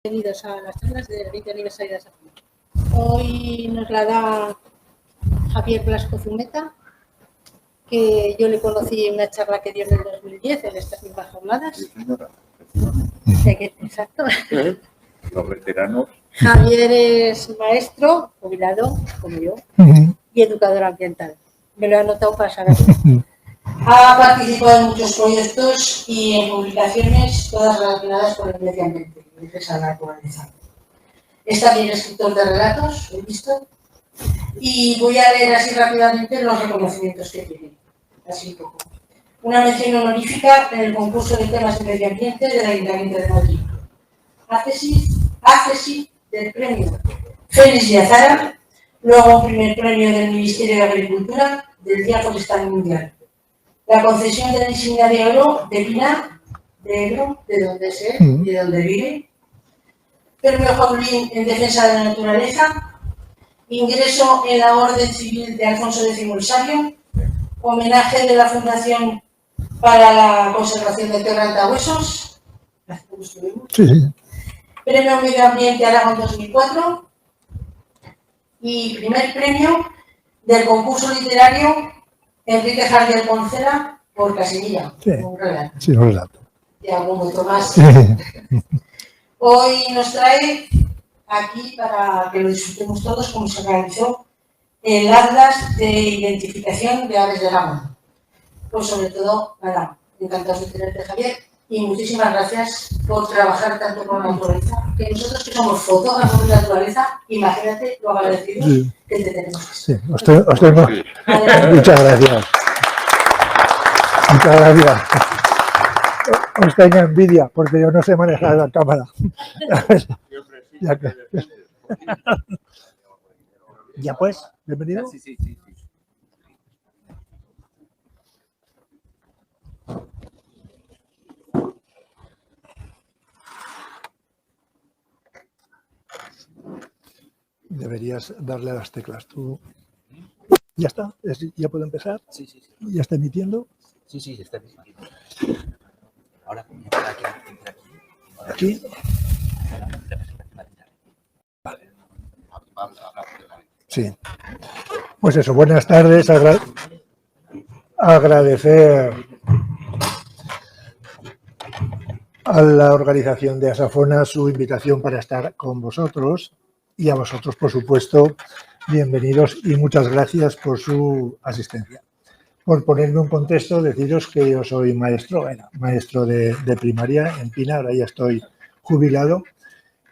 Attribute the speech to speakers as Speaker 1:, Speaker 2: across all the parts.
Speaker 1: Bienvenidos a las charlas del 20 aniversario de Asafona. Hoy nos la da Javier Blasco Zumeta, que yo le conocí en una charla que dio en el 2010 en estas mismas jornadas.
Speaker 2: Sí, señora.
Speaker 1: Exacto.
Speaker 2: Los veteranos.
Speaker 1: Javier es maestro, jubilado, como yo, y educador ambiental. Me lo he anotado para saber. Ha participado en muchos proyectos y en publicaciones, todas relacionadas con el medio ambiente y defensa de la naturaleza. Es también escritor de relatos, he visto, y voy a leer así rápidamente los reconocimientos que tiene, así un poco. Una mención honorífica en el concurso de temas de medio ambiente del Ayuntamiento de Madrid. Accesi del premio Félix de Azara, luego un primer premio del Ministerio de Agricultura del Día Forestal Mundial. La concesión de la insignia de oro de Pina, de Ebro, de donde es él y de donde vive. Premio Jaulín en defensa de la naturaleza. Ingreso en la Orden Civil de Alfonso X el Sabio. Homenaje de la Fundación para la Conservación de Tierra Altahuesos.
Speaker 3: Sí.
Speaker 1: Premio Medio Ambiente Aragón 2004. Y primer premio del concurso literario Enrique Jardiel Poncela por Casimilla,
Speaker 3: Sí.
Speaker 1: un relato.
Speaker 3: Sí, un relato.
Speaker 1: Y algún otro más. Hoy nos trae aquí, para que lo disfrutemos todos, como se realizó el Atlas de Identificación de Aves de Gama. Pues sobre todo, nada, encantados de tenerte, Javier, y muchísimas gracias por trabajar tanto con la naturaleza, que nosotros que somos fotógrafos de naturaleza, imagínate lo agradecidos que te tenemos.
Speaker 3: Sí, os tengo. Muchas gracias. Muchas gracias. Os tengo envidia porque yo no sé manejar la cámara. Ya pues, bienvenido.
Speaker 2: Sí.
Speaker 3: Deberías darle a las teclas. Tú. ¿Ya está? ¿Ya puedo empezar?
Speaker 4: Sí.
Speaker 3: ¿Ya está emitiendo?
Speaker 4: Sí, está emitiendo. Ahora, entra
Speaker 3: ¿Aquí?
Speaker 4: aquí.
Speaker 3: Vale. Sí. Pues eso, buenas tardes. Agradecer a la organización de Asafona su invitación para estar con vosotros y a vosotros, por supuesto, bienvenidos y muchas gracias por su asistencia. Por ponerme un contexto, deciros que yo soy maestro de primaria en Pina, ahora ya estoy jubilado,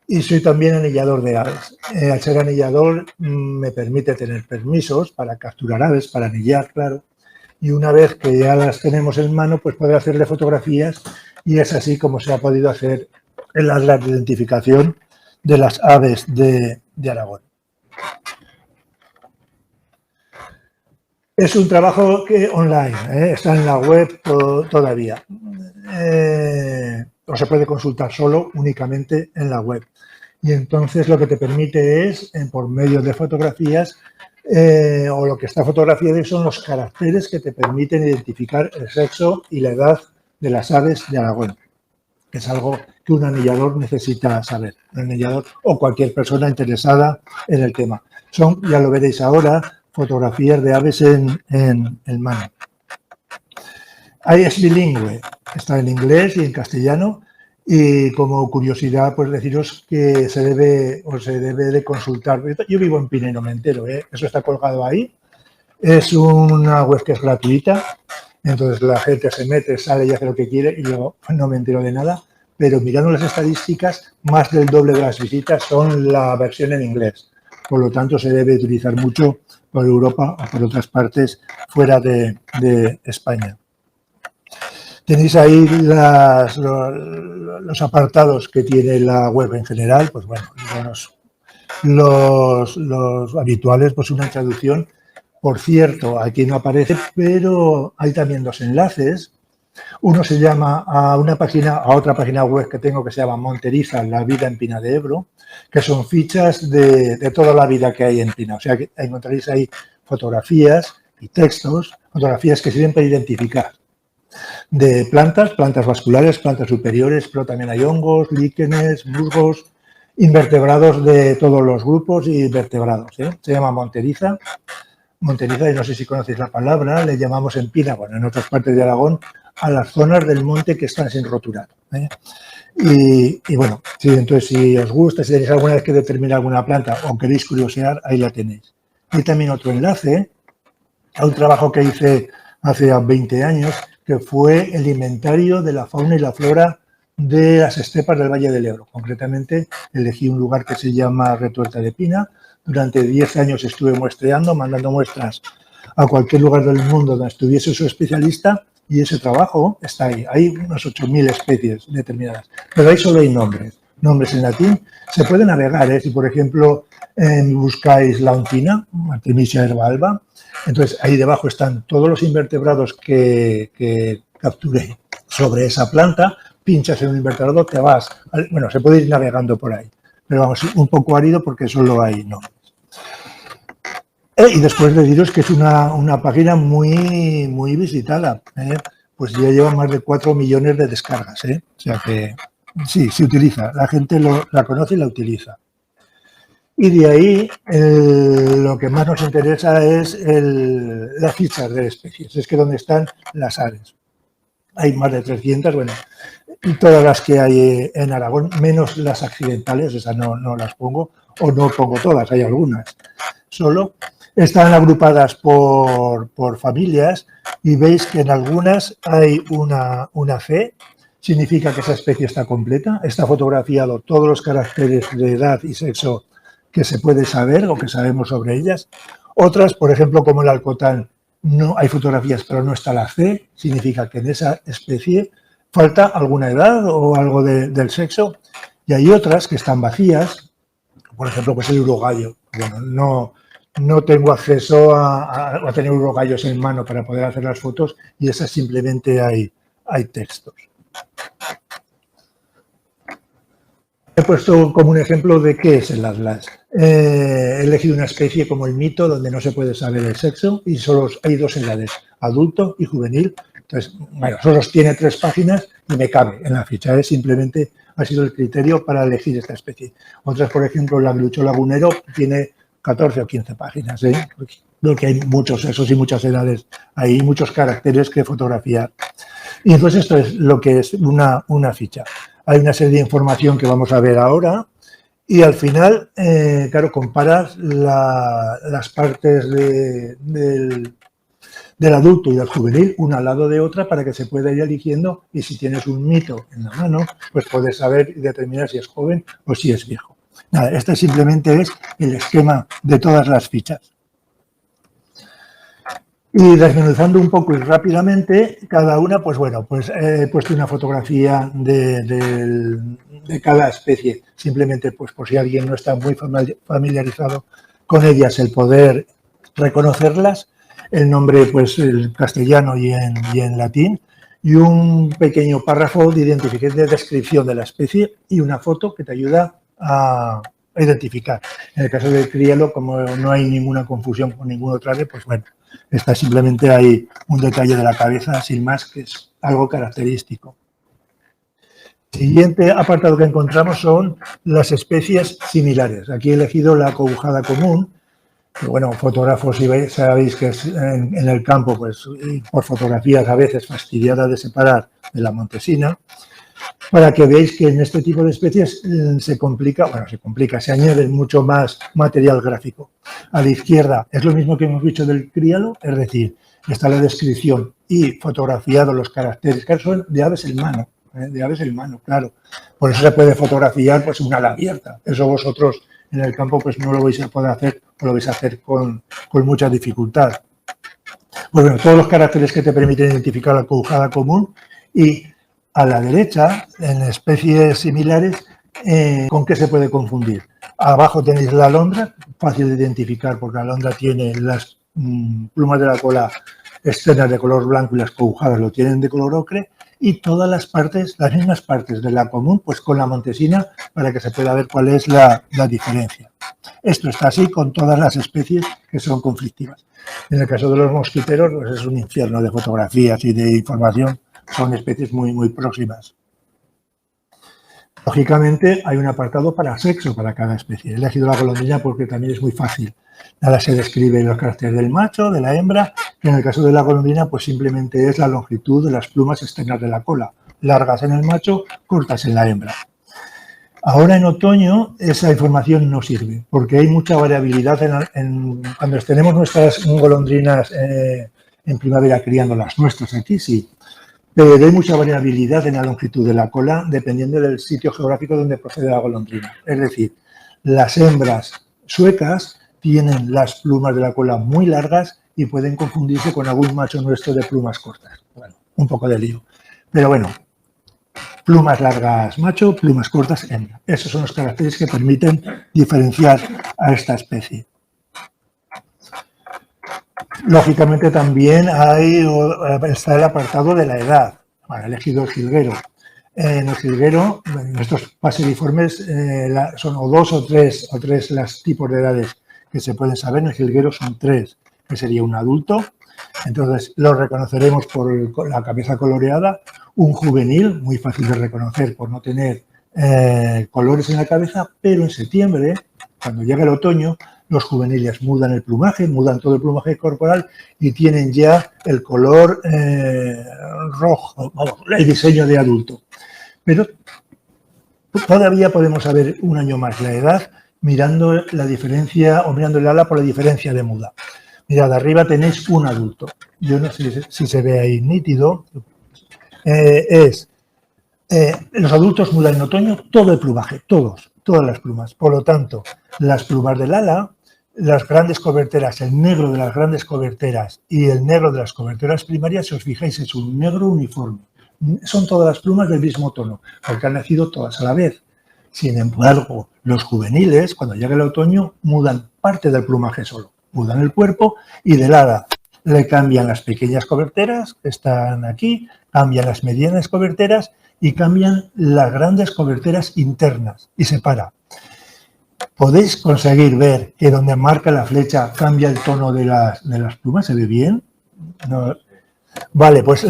Speaker 3: y soy también anillador de aves. Al ser anillador me permite tener permisos para capturar aves, para anillar, claro, y una vez que ya las tenemos en mano, pues poder hacerle fotografías, y es así como se ha podido hacer el atlas de identificación de las aves de Aragón. Es un trabajo que online, está en la web todavía. O se puede consultar únicamente en la web. Y entonces lo que te permite es, por medio de fotografías, o lo que está fotografiado son los caracteres que te permiten identificar el sexo y la edad de las aves de Aragón. Que es algo que un anillador necesita saber, un anillador o cualquier persona interesada en el tema. Son, ya lo veréis ahora, fotografías de aves en mano. Ahí es bilingüe, está en inglés y en castellano, y como curiosidad, pues deciros que se debe de consultar. Yo vivo en Pineno, me entero, eso está colgado ahí. Es una web que es gratuita, entonces la gente se mete, sale y hace lo que quiere, y yo no me entero de nada, pero mirando las estadísticas, más del doble de las visitas son la versión en inglés. Por lo tanto, se debe utilizar mucho por Europa o por otras partes fuera de España. Tenéis ahí los apartados que tiene la web en general, pues bueno, los habituales, pues una introducción. Por cierto, aquí no aparece, pero hay también dos enlaces. Uno se llama a otra página web que tengo que se llama Monteriza, la vida en Pina de Ebro, que son fichas de toda la vida que hay en Pina. O sea, que encontraréis ahí fotografías y textos, fotografías que sirven para identificar de plantas vasculares, plantas superiores, pero también hay hongos, líquenes, musgos, invertebrados de todos los grupos y vertebrados. Se llama monteriza. Monteriza, y no sé si conocéis la palabra, le llamamos empina, bueno, en otras partes de Aragón, a las zonas del monte que están sin roturar. Y bueno, sí, entonces si os gusta, si tenéis alguna vez que determinar alguna planta o queréis curiosear, ahí la tenéis. Y también otro enlace a un trabajo que hice hace 20 años, que fue el inventario de la fauna y la flora de las estepas del Valle del Ebro. Concretamente, elegí un lugar que se llama Retuerta de Pina. Durante 10 años estuve muestreando, mandando muestras a cualquier lugar del mundo donde estuviese su especialista, y ese trabajo está ahí. Hay unas 8.000 especies determinadas, pero ahí solo hay nombres en latín. Se puede navegar, si por ejemplo buscáis la oncina, Artemisia herbalba, entonces ahí debajo están todos los invertebrados que capturé sobre esa planta, pinchas en un invertebrado, te vas, bueno, se puede ir navegando por ahí, pero vamos, un poco árido porque solo hay nombres. Y después deciros que es una página muy visitada, pues ya lleva más de 4 millones de descargas, o sea que sí, se utiliza, la gente la conoce y la utiliza. Y de ahí lo que más nos interesa es las fichas de especies, es que donde están las aves. Hay más de 300, bueno, y todas las que hay en Aragón, menos las accidentales, esas no las pongo, o no pongo todas, hay algunas solo. Están agrupadas por familias y veis que en algunas hay una C, significa que esa especie está completa, está fotografiado todos los caracteres de edad y sexo que se puede saber o que sabemos sobre ellas. Otras, por ejemplo, como el alcotán, no hay fotografías pero no está la C, significa que en esa especie falta alguna edad o algo del sexo. Y hay otras que están vacías, por ejemplo, pues el urogallo. Bueno, no tengo acceso a tener urogallos en mano para poder hacer las fotos, y esas simplemente hay textos. He puesto como un ejemplo de qué es el atlas. He elegido una especie como el mito, donde no se puede saber el sexo y solo hay 2 edades, adulto y juvenil. Entonces, bueno, solo tiene 3 páginas y me cabe en la ficha. Simplemente ha sido el criterio para elegir esta especie. Otras, por ejemplo, el aguilucho lagunero tiene 14 o 15 páginas. Creo que hay muchos sexos y muchas edades. Hay muchos caracteres que fotografiar. Y entonces esto es lo que es una ficha. Hay una serie de información que vamos a ver ahora y al final, claro, comparas las partes del adulto y del juvenil una al lado de otra para que se pueda ir eligiendo, y si tienes un mito en la mano, pues puedes saber y determinar si es joven o si es viejo. Nada, este simplemente es el esquema de todas las fichas. Y desmenuzando un poco y rápidamente cada una, pues bueno, pues he puesto una fotografía de cada especie, simplemente pues por si alguien no está muy familiarizado con ellas, el poder reconocerlas, el nombre pues en castellano y en latín, y un pequeño párrafo de identificación, de descripción de la especie, y una foto que te ayuda a identificar. En el caso del crialo, como no hay ninguna confusión con ningún otro ave, pues bueno, está simplemente ahí un detalle de la cabeza, sin más, que es algo característico. Siguiente apartado que encontramos son las especies similares. Aquí he elegido la acobujada común, que bueno, fotógrafos, si veis, sabéis que es en el campo, pues por fotografías a veces fastidiada de separar de la montesina, para que veáis que en este tipo de especies se añade mucho más material gráfico. A la izquierda es lo mismo que hemos dicho del crialo, es decir, está la descripción y fotografiado los caracteres, que son de aves en mano, claro. Por eso se puede fotografiar pues una ala abierta. Eso vosotros en el campo pues no lo vais a poder hacer, o lo vais a hacer con mucha dificultad. Pues bueno, todos los caracteres que te permiten identificar la acobujada común. Y a la derecha, en especies similares, ¿con qué se puede confundir? Abajo tenéis la alondra, fácil de identificar porque la alondra tiene las plumas de la cola externas de color blanco y las cobujadas lo tienen de color ocre, y todas las mismas partes de la común, pues con la montesina, para que se pueda ver cuál es la diferencia. Esto está así con todas las especies que son conflictivas. En el caso de los mosquiteros, pues es un infierno de fotografías y de información. Son especies muy próximas. Lógicamente hay un apartado para sexo para cada especie. He elegido la golondrina porque también es muy fácil. Nada se describe los caracteres del macho, de la hembra, y en el caso de la golondrina pues simplemente es la longitud de las plumas externas de la cola, largas en el macho, cortas en la hembra. Ahora en otoño esa información no sirve porque hay mucha variabilidad cuando tenemos nuestras golondrinas en primavera criando las nuestras aquí, sí. Pero hay mucha variabilidad en la longitud de la cola dependiendo del sitio geográfico donde procede la golondrina. Es decir, las hembras suecas tienen las plumas de la cola muy largas y pueden confundirse con algún macho nuestro de plumas cortas. Bueno, un poco de lío. Pero bueno, plumas largas macho, plumas cortas hembra. Esos son los caracteres que permiten diferenciar a esta especie. Lógicamente también está el apartado de la edad. Bueno, he elegido el jilguero. En el jilguero, en estos paseriformes son o dos o tres los tipos de edades que se pueden saber. En el jilguero son 3, que sería un adulto. Entonces lo reconoceremos por la cabeza coloreada. Un juvenil, muy fácil de reconocer por no tener colores en la cabeza, pero en septiembre, cuando llega el otoño, los juveniles mudan el plumaje, mudan todo el plumaje corporal y tienen ya el color rojo, vamos, el diseño de adulto. Pero todavía podemos saber un año más la edad mirando la diferencia o mirando el ala por la diferencia de muda. Mirad, arriba tenéis un adulto. Yo no sé si se ve ahí nítido. Los adultos mudan en otoño todo el plumaje, todas las plumas. Por lo tanto, las plumas del ala, las grandes coberteras, el negro de las grandes coberteras y el negro de las coberteras primarias, si os fijáis, es un negro uniforme. Son todas las plumas del mismo tono, porque han nacido todas a la vez. Sin embargo, los juveniles, cuando llega el otoño, mudan parte del plumaje solo. Mudan el cuerpo y del ala le cambian las pequeñas coberteras, que están aquí, cambian las medianas coberteras y cambian las grandes coberteras internas y separa. ¿Podéis conseguir ver que donde marca la flecha cambia el tono de las plumas? ¿Se ve bien? No. Vale, pues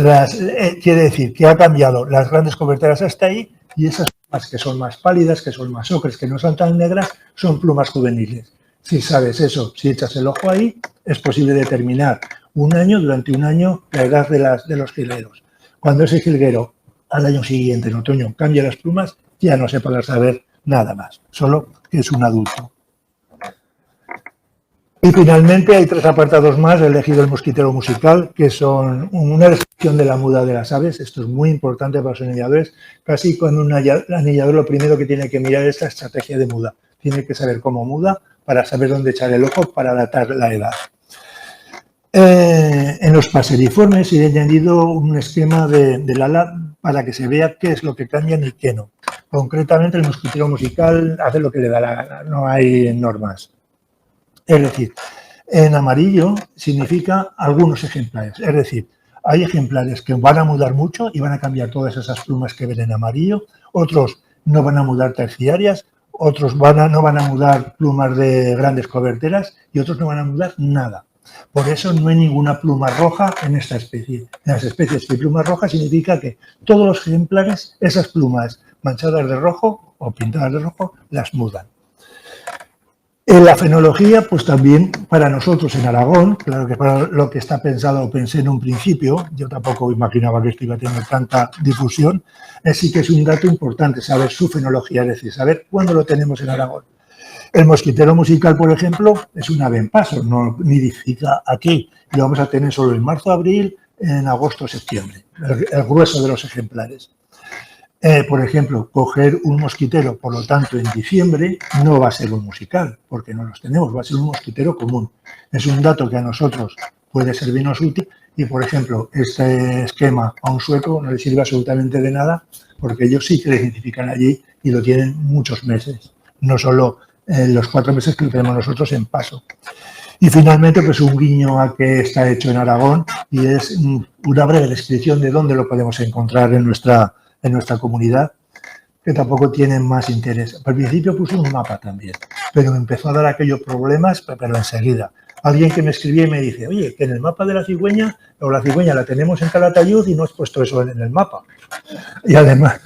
Speaker 3: quiere decir que ha cambiado las grandes coberteras hasta ahí y esas plumas que son más pálidas, que son más ocres, que no son tan negras, son plumas juveniles. Si sabes eso, si echas el ojo ahí, es posible determinar durante un año, la edad de los jilgueros. Cuando ese jilguero al año siguiente, en otoño, cambia las plumas, ya no se podrá saber nada más, solo que es un adulto. Y finalmente hay 3 apartados más. He elegido el mosquitero musical, que son una descripción de la muda de las aves. Esto es muy importante para los anilladores. Casi con un anillador lo primero que tiene que mirar es la estrategia de muda. Tiene que saber cómo muda para saber dónde echar el ojo para datar la edad. En los paseriformes he añadido un esquema del ala para que se vea qué es lo que cambian y qué no. Concretamente, el mosquitero musical hace lo que le da la gana, no hay normas. Es decir, en amarillo significa algunos ejemplares. Es decir, hay ejemplares que van a mudar mucho y van a cambiar todas esas plumas que ven en amarillo. Otros no van a mudar terciarias, otros no van a mudar plumas de grandes coberteras y otros no van a mudar nada. Por eso no hay ninguna pluma roja en esta especie. En las especies que hay pluma roja significa que todos los ejemplares, esas plumas manchadas de rojo o pintadas de rojo, las mudan. En la fenología, pues también para nosotros en Aragón, claro que para lo que está pensado o pensé en un principio, yo tampoco imaginaba que esto iba a tener tanta difusión, sí que es un dato importante saber su fenología, es decir, saber cuándo lo tenemos en Aragón. El mosquitero musical, por ejemplo, es un ave en paso, no nidifica aquí. Lo vamos a tener solo en marzo, abril, en agosto, septiembre, el grueso de los ejemplares. Por ejemplo, coger un mosquitero, por lo tanto, en diciembre, no va a ser un musical, porque no los tenemos, va a ser un mosquitero común. Es un dato que a nosotros puede servirnos útil y, por ejemplo, este esquema a un sueco no le sirve absolutamente de nada, porque ellos sí que le identifican allí y lo tienen muchos meses, no solo los 4 meses que lo tenemos nosotros en paso. Y finalmente, pues un guiño a que está hecho en Aragón y es una breve descripción de dónde lo podemos encontrar en nuestra comunidad, que tampoco tienen más interés. Al principio puse un mapa también, pero me empezó a dar aquellos problemas, pero enseguida. alguien que me escribía y me dice, oye, que en el mapa de la cigüeña, o la cigüeña la tenemos en Calatayud y no has puesto eso en el mapa. Y además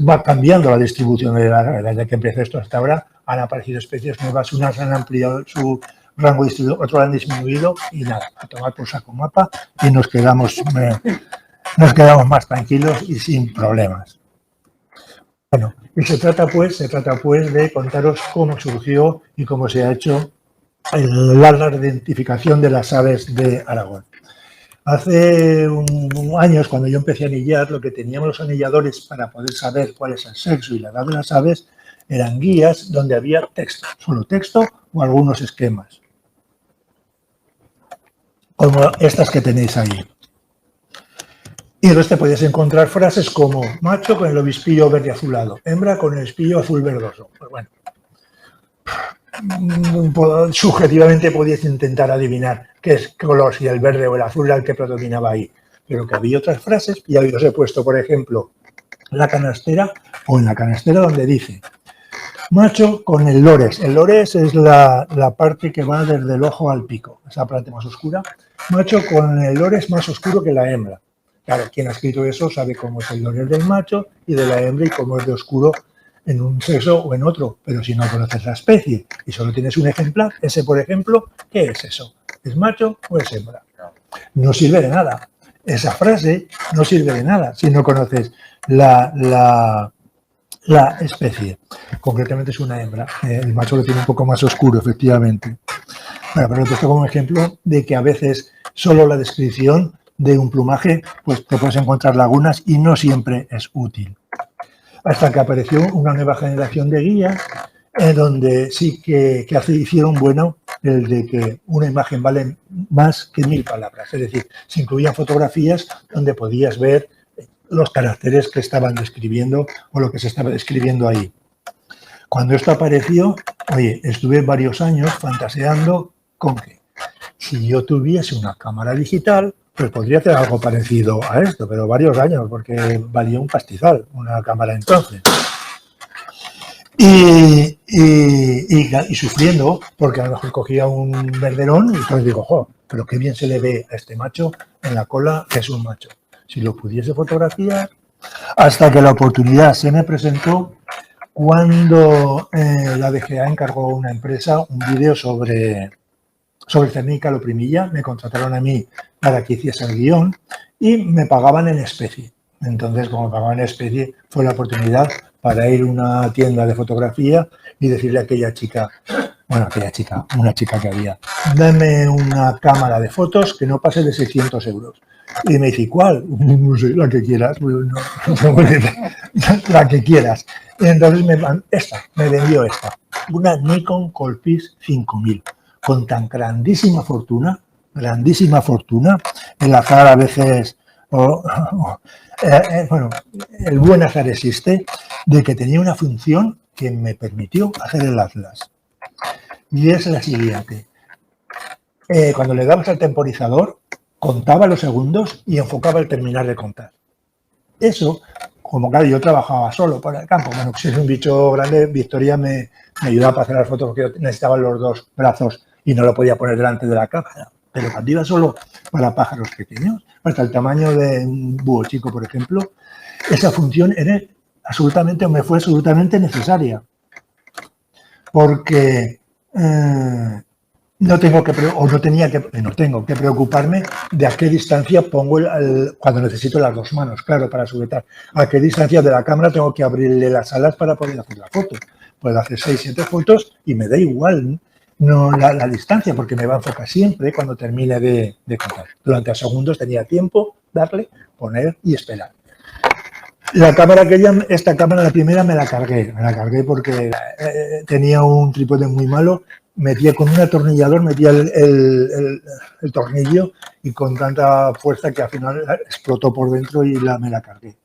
Speaker 3: va cambiando la distribución desde que empezó esto hasta ahora. Han aparecido especies nuevas, unas han ampliado su rango distribuido, otros han disminuido y nada, a tomar por saco mapa y nos quedamos más tranquilos y sin problemas. Bueno, y se trata pues de contaros cómo surgió y cómo se ha hecho la identificación de las aves de Aragón. Hace años, cuando yo empecé a anillar, lo que teníamos los anilladores para poder saber cuál es el sexo y la edad de las aves eran guías donde había texto, solo texto o algunos esquemas, como estas que tenéis ahí. Y entonces te podías encontrar frases como macho con el obispillo verde azulado, hembra con el obispillo azul verdoso. Pues bueno, subjetivamente podías intentar adivinar qué color, si el verde o el azul era el que predominaba ahí. Pero que había otras frases, y ahí os he puesto, por ejemplo, la canastera, o en la canastera donde dice macho con el lores. El lores es la parte que va desde el ojo al pico, esa parte más oscura. Macho con el lores más oscuro que la hembra. Claro, quien ha escrito eso sabe cómo es el lores del macho y de la hembra y cómo es de oscuro en un sexo o en otro, pero si no conoces la especie y solo tienes un ejemplar, ese por ejemplo, ¿qué es eso? ¿Es macho o es hembra? No sirve de nada. Esa frase no sirve de nada si no conoces la especie. Concretamente es una hembra. El macho lo tiene un poco más oscuro, efectivamente. Bueno, pero te esto como ejemplo de que a veces solo la descripción de un plumaje, pues te puedes encontrar lagunas y no siempre es útil. Hasta que apareció una nueva generación de guías donde sí que hicieron bueno el de que una imagen vale más que 1000 palabras. Es decir, se incluían fotografías donde podías ver los caracteres que estaban describiendo o lo que se estaba describiendo ahí. Cuando esto apareció, oye, estuve varios años fantaseando con que si yo tuviese una cámara digital, pues podría hacer algo parecido a esto, pero varios años, porque valía un pastizal una cámara entonces. Y sufriendo, porque a lo mejor cogía un verderón y entonces digo, jo, pero qué bien se le ve a este macho en la cola que es un macho. Si lo pudiese fotografiar, hasta que la oportunidad se me presentó cuando la DGA encargó a una empresa un vídeo sobre Cernica Loprimilla. Me contrataron a mí para que hiciese el guión y me pagaban en especie. Entonces, como me pagaban en especie, fue la oportunidad para ir a una tienda de fotografía y decirle a aquella chica, una chica que había, dame una cámara de fotos que no pase de 600 euros. Y me dice, ¿cuál? No sé, la que quieras. La que quieras. Y entonces me vendió esta, una Nikon Colpix 5000, con tan grandísima fortuna, el azar a veces, el buen azar existe, de que tenía una función que me permitió hacer el atlas. Y es la siguiente. Cuando le dabas al temporizador, contaba los segundos y enfocaba al terminar de contar. Eso, como claro, yo trabajaba solo por el campo. Bueno, si es un bicho grande, Victoria me ayudaba para hacer las fotos porque yo necesitaba los dos brazos y no lo podía poner delante de la cámara. Pero cuando iba solo para pájaros pequeños, hasta el tamaño de un búho chico, por ejemplo, esa función me fue absolutamente necesaria. Porque no tengo que preocuparme de a qué distancia pongo cuando necesito las dos manos, claro, para sujetar. A qué distancia de la cámara tengo que abrirle las alas para poder hacer la foto. Puedo hacer 6, 7 fotos y me da igual no la distancia, porque me va a enfocar siempre cuando termine de contar. Durante segundos tenía tiempo, darle, poner y esperar. La cámara esta cámara, la primera, me la cargué porque tenía un trípode muy malo. Metía con un atornillador, metía el tornillo y con tanta fuerza que al final explotó por dentro y me la cargué.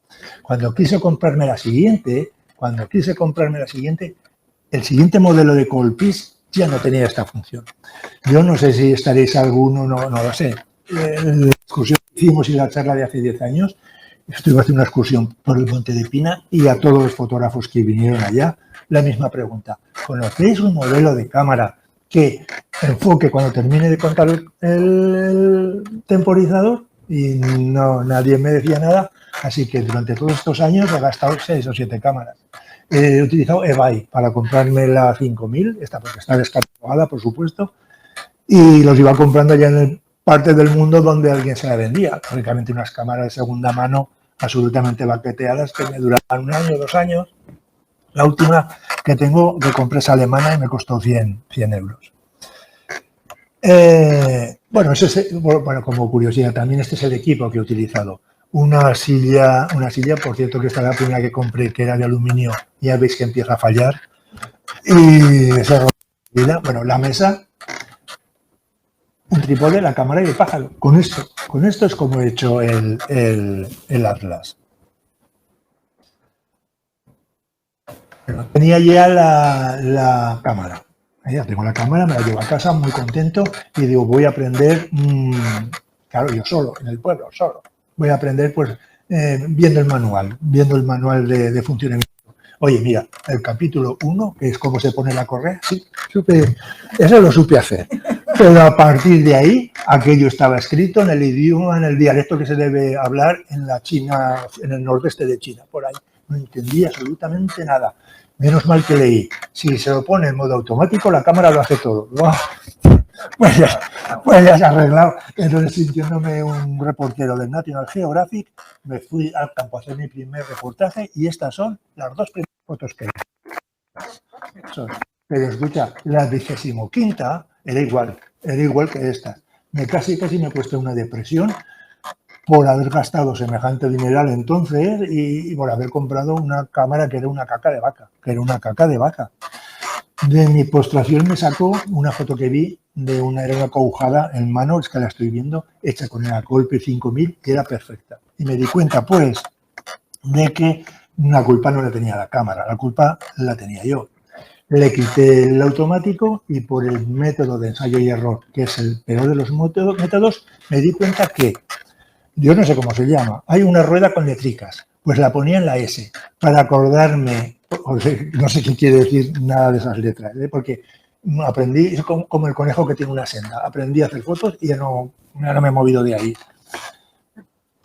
Speaker 3: Cuando quise comprarme la siguiente, el siguiente modelo de Colpix ya no tenía esta función. Yo no sé si estaréis alguno, no lo sé. La excursión que hicimos y la charla de hace 10 años, estuve haciendo una excursión por el Monte de Pina y a todos los fotógrafos que vinieron allá, la misma pregunta. ¿Conocéis un modelo de cámara que enfoque cuando termine de contar el temporizador y nadie me decía nada, así que durante todos estos años he gastado 6 o 7 cámaras. He utilizado eBay para comprarme la 5000, esta porque está descatalogada, por supuesto, y los iba comprando ya en partes del mundo donde alguien se la vendía. Lógicamente unas cámaras de segunda mano absolutamente baqueteadas que me duraban 1 año, 2 años. La última que tengo que compré es alemana y me costó 100 euros. Bueno, como curiosidad, también este es el equipo que he utilizado. Una silla, por cierto, que esta es la primera que compré, que era de aluminio, ya veis que empieza a fallar. Y se rompió. Bueno, la mesa, un trípode, la cámara y el pájaro. Con esto es como he hecho el Atlas. Pero tenía ya la cámara. Ya tengo la cámara, me la llevo a casa muy contento y digo, voy a aprender, claro, yo solo, en el pueblo, solo. Voy a aprender pues viendo el manual de funcionamiento. Oye, mira, el capítulo 1, que es cómo se pone la correa, sí, eso lo supe hacer. Pero a partir de ahí, aquello estaba escrito en el idioma, en el dialecto que se debe hablar en la China, en el nordeste de China, por ahí. No entendía absolutamente nada. Menos mal que leí. Si se lo pone en modo automático, la cámara lo hace todo. Pues ya se ha arreglado. Entonces, sintiéndome un reportero del National Geographic, me fui al campo a hacer mi primer reportaje y estas son las 2 primeras fotos que hice. Pero escucha, la 25ª era igual que estas. Casi me he puesto una depresión por haber gastado semejante dineral entonces y por haber comprado una cámara que era una caca de vaca. De mi postración me sacó una foto que vi era una Koujada en mano, es que la estoy viendo, hecha con el Golpe 5000, que era perfecta. Y me di cuenta, pues, de que la culpa no la tenía la cámara, la culpa la tenía yo. Le quité el automático y por el método de ensayo y error, que es el peor de los métodos, me di cuenta que yo no sé cómo se llama, hay una rueda con letricas, pues la ponía en la S, para acordarme, no sé qué quiere decir nada de esas letras, porque aprendí, es como el conejo que tiene una senda, aprendí a hacer fotos y ya no me he movido de ahí.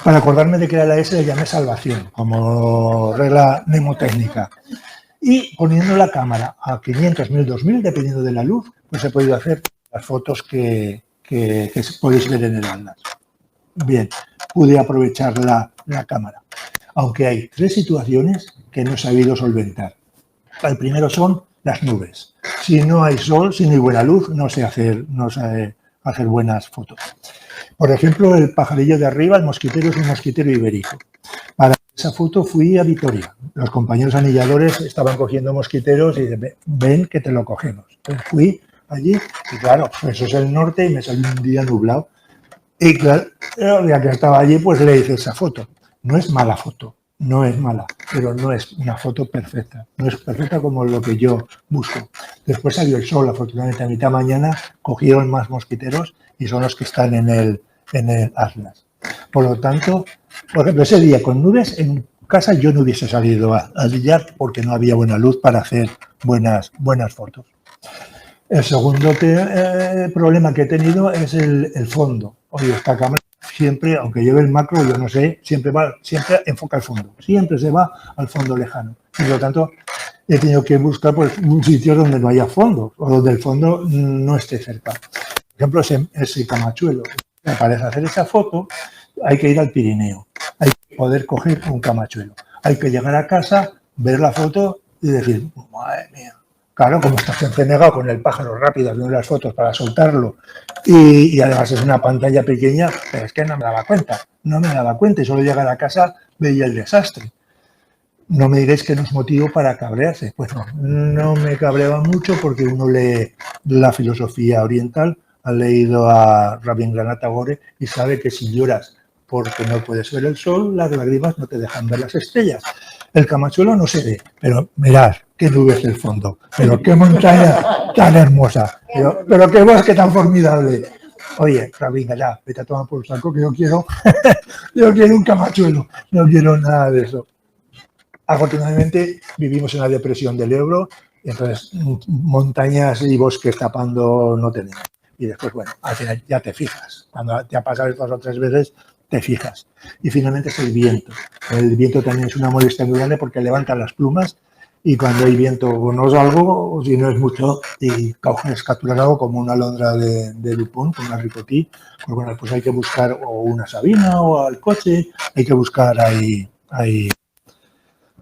Speaker 3: Para acordarme de que era la S le llamé salvación, como regla mnemotécnica. Y poniendo la cámara a 500, 1000, 2000, dependiendo de la luz, pues he podido hacer las fotos que podéis ver en el Atlas. Bien, pude aprovechar la cámara, aunque hay 3 situaciones que no he sabido solventar. El primero son las nubes. Si no hay sol, si no hay buena luz, no sé hacer buenas fotos. Por ejemplo, el pajarillo de arriba, el mosquitero, es un mosquitero ibérico. Para esa foto fui a Vitoria. Los compañeros anilladores estaban cogiendo mosquiteros y ven que te lo cogemos. Pues fui allí y claro, pues eso es el norte y me salió un día nublado. Y claro, ya que estaba allí, pues le hice esa foto. No es mala foto, no es mala, pero no es una foto perfecta. No es perfecta como lo que yo busco. Después salió el sol, afortunadamente a mitad mañana cogieron más mosquiteros y son los que están en el Atlas. Por lo tanto, por ejemplo, ese día con nubes en casa yo no hubiese salido a billar porque no había buena luz para hacer buenas fotos. El segundo problema que he tenido es el fondo. Oye, esta cámara siempre, aunque lleve el macro, yo no sé, siempre enfoca el fondo. Siempre se va al fondo lejano. Y por lo tanto, he tenido que buscar pues, un sitio donde no haya fondo o donde el fondo no esté cerca. Por ejemplo, ese Camachuelo. Para hacer esa foto hay que ir al Pirineo. Hay que poder coger un Camachuelo. Hay que llegar a casa, ver la foto y decir, madre mía. Claro, como estás encenegado con el pájaro rápido viendo las fotos para soltarlo y además es una pantalla pequeña, pero es que no me daba cuenta y solo llegar a casa veía el desastre. No me diréis que no es motivo para cabrearse. Pues no me cabreaba mucho porque uno lee la filosofía oriental, ha leído a Rabindranath Tagore y sabe que si lloras porque no puedes ver el sol, las lágrimas no te dejan ver las estrellas. El Camachuelo no se ve, pero mirad qué nubes del fondo, pero qué montaña tan hermosa, pero qué bosque tan formidable. Oye, Rabinga, ya, vete a tomar por saco que yo quiero un Camachuelo, no quiero nada de eso. Afortunadamente vivimos en la depresión del Ebro Y entonces, montañas y bosques tapando no tenemos. Y después, bueno, al final ya te fijas. Cuando te ha pasado 2 o 3 veces, te fijas. Y finalmente es el viento. El viento también es una molestia muy grande porque levanta las plumas y cuando hay viento o no es algo, o si no es mucho, y coges, capturas algo como una alondra de lupón, como una ricotí, pues bueno, pues hay que buscar o una sabina o al coche, hay que buscar ahí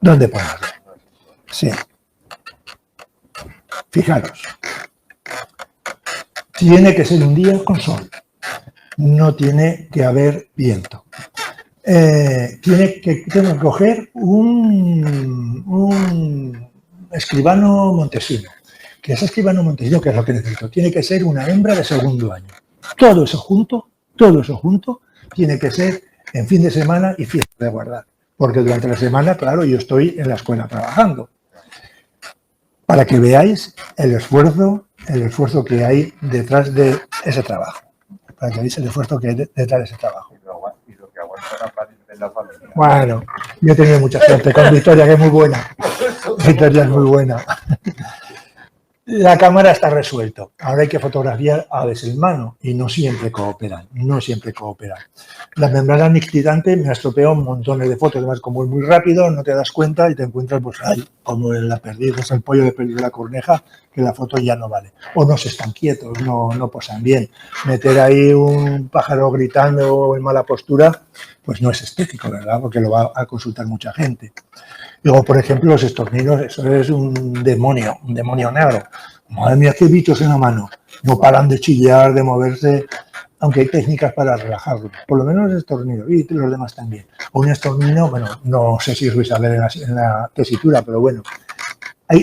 Speaker 3: dónde ponerlo. Sí. Fijaros. Tiene que ser un día con sol. No tiene que haber viento. Tiene que coger un escribano montesino. Que ese escribano montesino, que es lo que necesito, tiene que ser una hembra de 2.º año. Todo eso junto, tiene que ser en fin de semana y fiesta de guardar. Porque durante la semana, claro, yo estoy en la escuela trabajando. Para que veáis el esfuerzo que hay detrás de ese trabajo. Para que veáis el esfuerzo que hay detrás de ese trabajo.
Speaker 2: Y lo que aguanta la pared de la familia.
Speaker 3: Bueno, yo he tenido mucha suerte con Victoria, que es muy buena. Victoria es muy buena. La cámara está resuelto. Ahora hay que fotografiar aves en mano y no siempre cooperan. La membrana nictidante me ha estropeado un montón de fotos. Además, como es muy rápido, no te das cuenta y te encuentras, pues, ahí, como en la perdiz, es el pollo de perdiz de la corneja, que la foto ya no vale. O no se están quietos, no posan bien. Meter ahí un pájaro gritando en mala postura, pues no es estético, ¿verdad? Porque lo va a consultar mucha gente. Luego, por ejemplo, los estorninos, eso es un demonio negro. Madre mía, qué bichos en la mano. No paran de chillar, de moverse, aunque hay técnicas para relajarlos. Por lo menos los estorninos y los demás también. Un estornino, bueno, no sé si os vais a ver en la tesitura, pero bueno,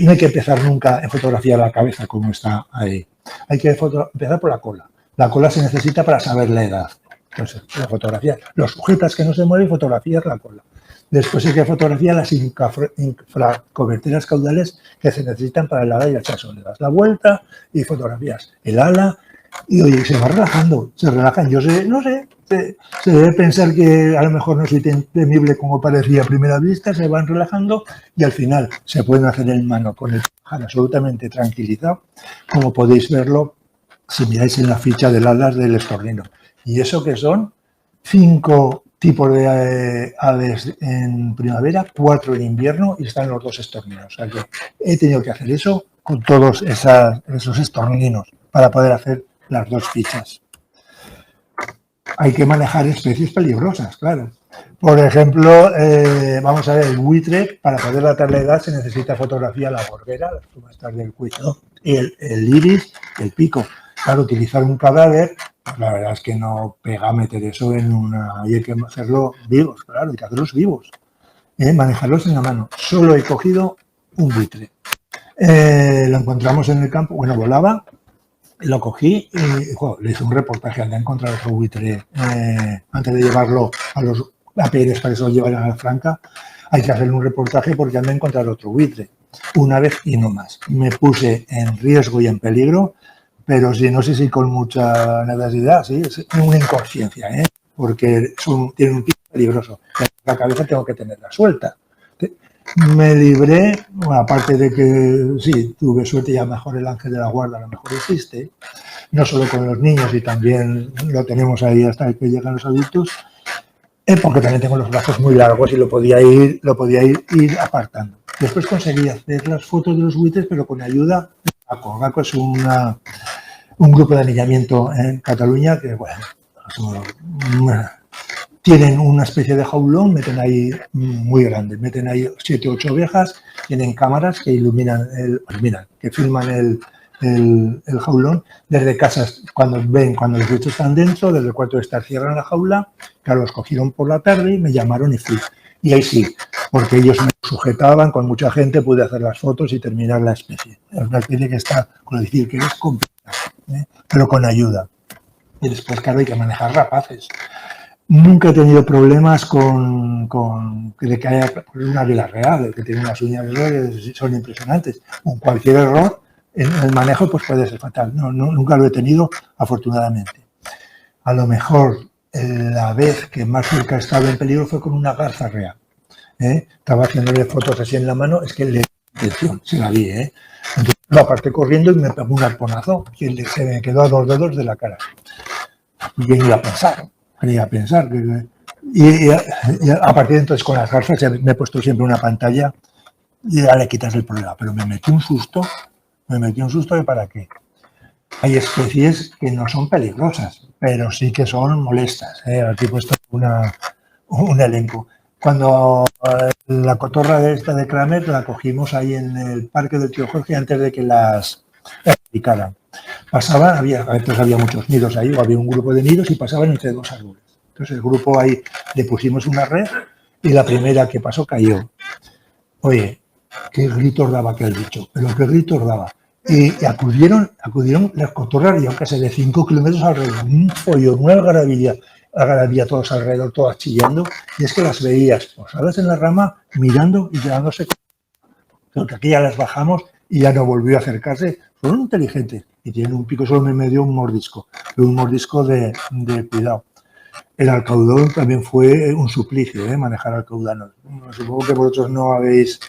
Speaker 3: no hay que empezar nunca en fotografiar la cabeza como está ahí. Hay que empezar por la cola. La cola se necesita para saber la edad. Entonces, la fotografía, los sujetas que no se mueven, fotografías la cola. Después hay que fotografiar las infracoberteras caudales que se necesitan para el ala y el chaso. Le das la vuelta y fotografías el ala y oye, se va relajando, se relajan. Yo sé, no sé, se debe pensar que a lo mejor no soy tan temible como parecía a primera vista, se van relajando y al final se pueden hacer en mano con el pájaro absolutamente tranquilizado, como podéis verlo si miráis en la ficha del alas del estornino. Y eso que son 5 tipos de aves en primavera, 4 en invierno y están los 2 estorninos. O sea que he tenido que hacer eso con todos esos estorninos para poder hacer las 2 fichas. Hay que manejar especies peligrosas, claro. Por ejemplo, vamos a ver, el buitre, para poder datar la edad se necesita fotografía la gorguera, las plumas del cuello, y el iris, el pico. Claro, utilizar un cadáver, pues la verdad es que no pega meter eso en una... Y hay que hacerlo vivos, claro, hay que hacerlos vivos. Manejarlos en la mano. Solo he cogido un buitre. Lo encontramos en el campo, bueno, volaba, lo cogí y le hice un reportaje al de encontrar otro buitre antes de llevarlo a los APRs para que se lo llevaran a la Franca. Hay que hacerle un reportaje porque han de encontrar otro buitre. Una vez y no más. Me puse en riesgo y en peligro, pero sí, no sé si con mucha necesidad, sí, es una inconsciencia, porque tienen un pico peligroso. La cabeza tengo que tenerla suelta. Me libré, bueno, aparte de que sí, tuve suerte y a lo mejor el ángel de la guarda a lo mejor existe, no solo con los niños y también lo tenemos ahí hasta que llegan los adultos, porque también tengo los brazos muy largos y lo podía ir apartando. Después conseguí hacer las fotos de los buitres, pero con ayuda de GACO. GACO es un grupo de anillamiento en Cataluña que, bueno, tienen una especie de jaulón, meten ahí muy grande, meten ahí 7 o 8 ovejas, tienen cámaras que que filman el jaulón desde casas, cuando los bichos están dentro, desde el cuarto de estar cierran la jaula, claro, los cogieron por la tarde y me llamaron y fui. Y ahí sí, porque ellos me sujetaban, con mucha gente pude hacer las fotos y terminar la especie. Es una especie que está, con decir que es complicada, pero con ayuda. Y después, claro, hay que manejar rapaces. Nunca he tenido problemas con que haya un águila real, que tiene unas uñas que son impresionantes. Con cualquier error en el manejo pues puede ser fatal. Nunca lo he tenido, afortunadamente. A lo mejor la vez que más cerca he estado en peligro fue con una garza real. Estaba haciéndole fotos así en la mano, es que le Atención, se la vi, ¿eh? Entonces lo aparté corriendo y me pegó un arponazo que se me quedó a 2 dedos de la cara. ¿Y quién iba a pensar? Quería pensar. Y a partir de entonces con las gafas me he puesto siempre una pantalla y ya le quitas el problema. Pero me metí un susto de para qué. Hay especies que no son peligrosas, pero sí que son molestas. Aquí he puesto un elenco. Cuando la cotorra de esta de Kramer la cogimos ahí en el parque del tío Jorge antes de que las picaran. Pasaban, a veces había muchos nidos ahí, o había un grupo de nidos y pasaban entre 2 árboles. Entonces el grupo ahí le pusimos una red y la primera que pasó cayó. Oye, qué gritos daba aquel bicho, pero qué gritos daba. Y acudieron las cotorras y aunque se de 5 kilómetros alrededor, un follón, una algarabía todos alrededor, todas chillando, y es que las veías posadas en la rama, mirando y quedándose. Porque aquí ya las bajamos y ya no volvió a acercarse. Son inteligentes y tienen un pico, solo me dio un mordisco, pero un mordisco de cuidado. El alcaudón también fue un suplicio, manejar alcaudanos. Supongo que vosotros no habéis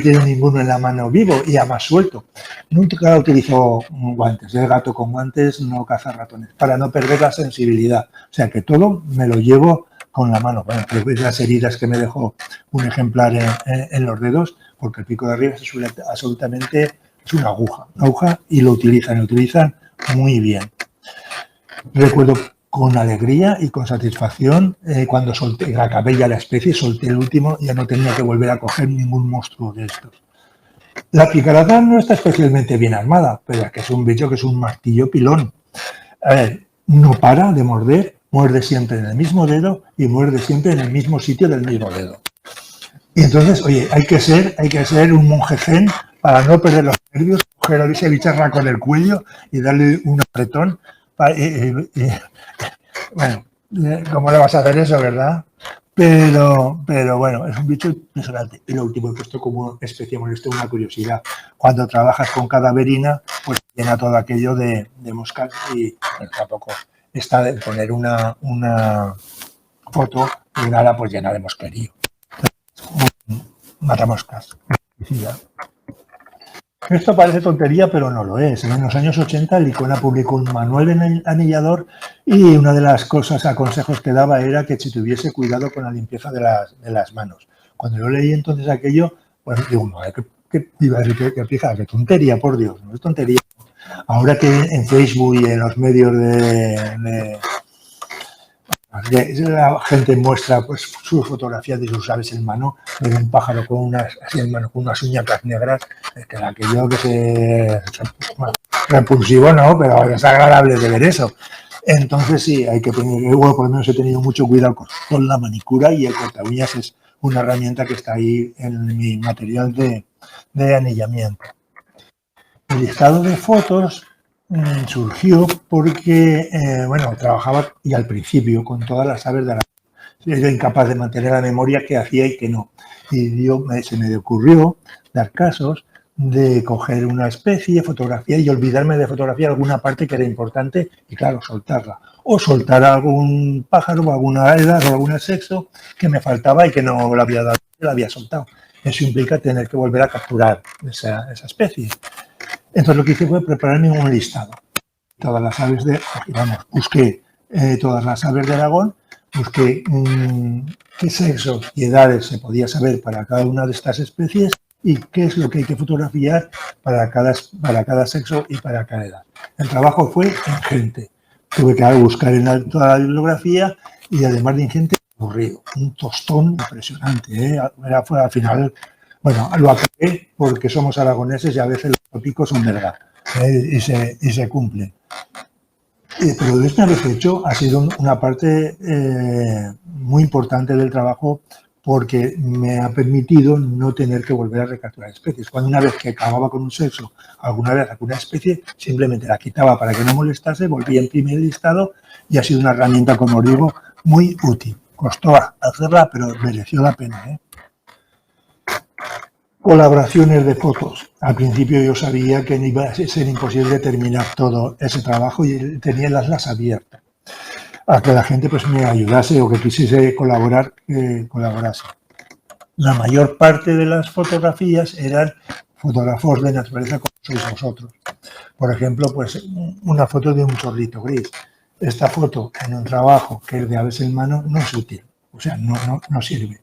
Speaker 3: tenido ninguno en la mano vivo y además suelto. Nunca utilizo guantes. El gato con guantes no caza ratones para no perder la sensibilidad. O sea que todo me lo llevo con la mano. Bueno, las heridas que me dejó un ejemplar en los dedos, porque el pico de arriba es absolutamente una aguja y lo utilizan muy bien. Recuerdo con alegría y con satisfacción cuando solté, acabé ya la especie, solté el último, ya no tenía que volver a coger ningún monstruo de estos. La picarada no está especialmente bien armada, pero es que es un bicho que es un martillo pilón. A ver, no para de morder, muerde siempre en el mismo dedo y muerde siempre en el mismo sitio del mismo dedo. Y entonces, oye, hay que ser un monje zen para no perder los nervios, coger a ese bicharra con el cuello y darle un apretón. Bueno, ¿cómo le vas a hacer eso, verdad? Pero bueno, es un bicho impresionante. Y lo último, he puesto como especie molesta una curiosidad. Cuando trabajas con cadaverina, pues llena todo aquello de moscas y bueno, tampoco está de poner una foto y nada, pues llena de mosquerío. Matamoscas. Esto parece tontería, pero no lo es. En los años 80, Licona publicó un manual en el anillador y una de las consejos que daba era que se tuviese cuidado con la limpieza de las manos. Cuando yo leí entonces aquello, pues digo, qué tontería, por Dios, no es tontería. Ahora que en Facebook y en los medios la gente muestra pues sus fotografías de sus aves en mano, de un pájaro con unas uñacas negras, es que aquello que bueno, repulsivo no, pero es agradable de ver eso. Entonces sí, hay que tener, yo por lo menos he tenido mucho cuidado con la manicura y el corta uñas es una herramienta que está ahí en mi material de anillamiento. El listado de fotos surgió porque, bueno, trabajaba y al principio con todas las aves de la... Era incapaz de mantener la memoria que hacía y que no. Y se me ocurrió dar casos de coger una especie, fotografía y olvidarme de fotografiar alguna parte que era importante y, claro, soltarla. O soltar algún pájaro o alguna edad o algún sexo que me faltaba y que no la había dado, la había soltado. Eso implica tener que volver a capturar esa especie. Entonces lo que hice fue prepararme un listado. Todas las aves busqué todas las aves de Aragón, busqué qué sexo y edades se podía saber para cada una de estas especies y qué es lo que hay que fotografiar para cada sexo y para cada edad. El trabajo fue ingente. Tuve que buscar en toda la bibliografía y además de ingente, aburrido. Un tostón impresionante. Fue al final... Bueno, lo acabé porque somos aragoneses y a veces los tópicos son verdad y se cumplen. Pero de esta vez hecho ha sido una parte muy importante del trabajo porque me ha permitido no tener que volver a recapturar especies. Cuando una vez que acababa con un sexo, alguna vez alguna especie, simplemente la quitaba para que no molestase, volvía a imprimir el listado y ha sido una herramienta, como os digo, muy útil. Costó hacerla, pero mereció la pena, Colaboraciones de fotos. Al principio yo sabía que iba a ser imposible terminar todo ese trabajo y tenía las abiertas. A que la gente pues me ayudase o que quisiese colaborar, colaborase. la mayor parte de las fotografías eran fotógrafos de naturaleza como sois vosotros. Por ejemplo, pues una foto de un chorrito gris. Esta foto en un trabajo que es de aves en mano no es útil, o sea, no sirve.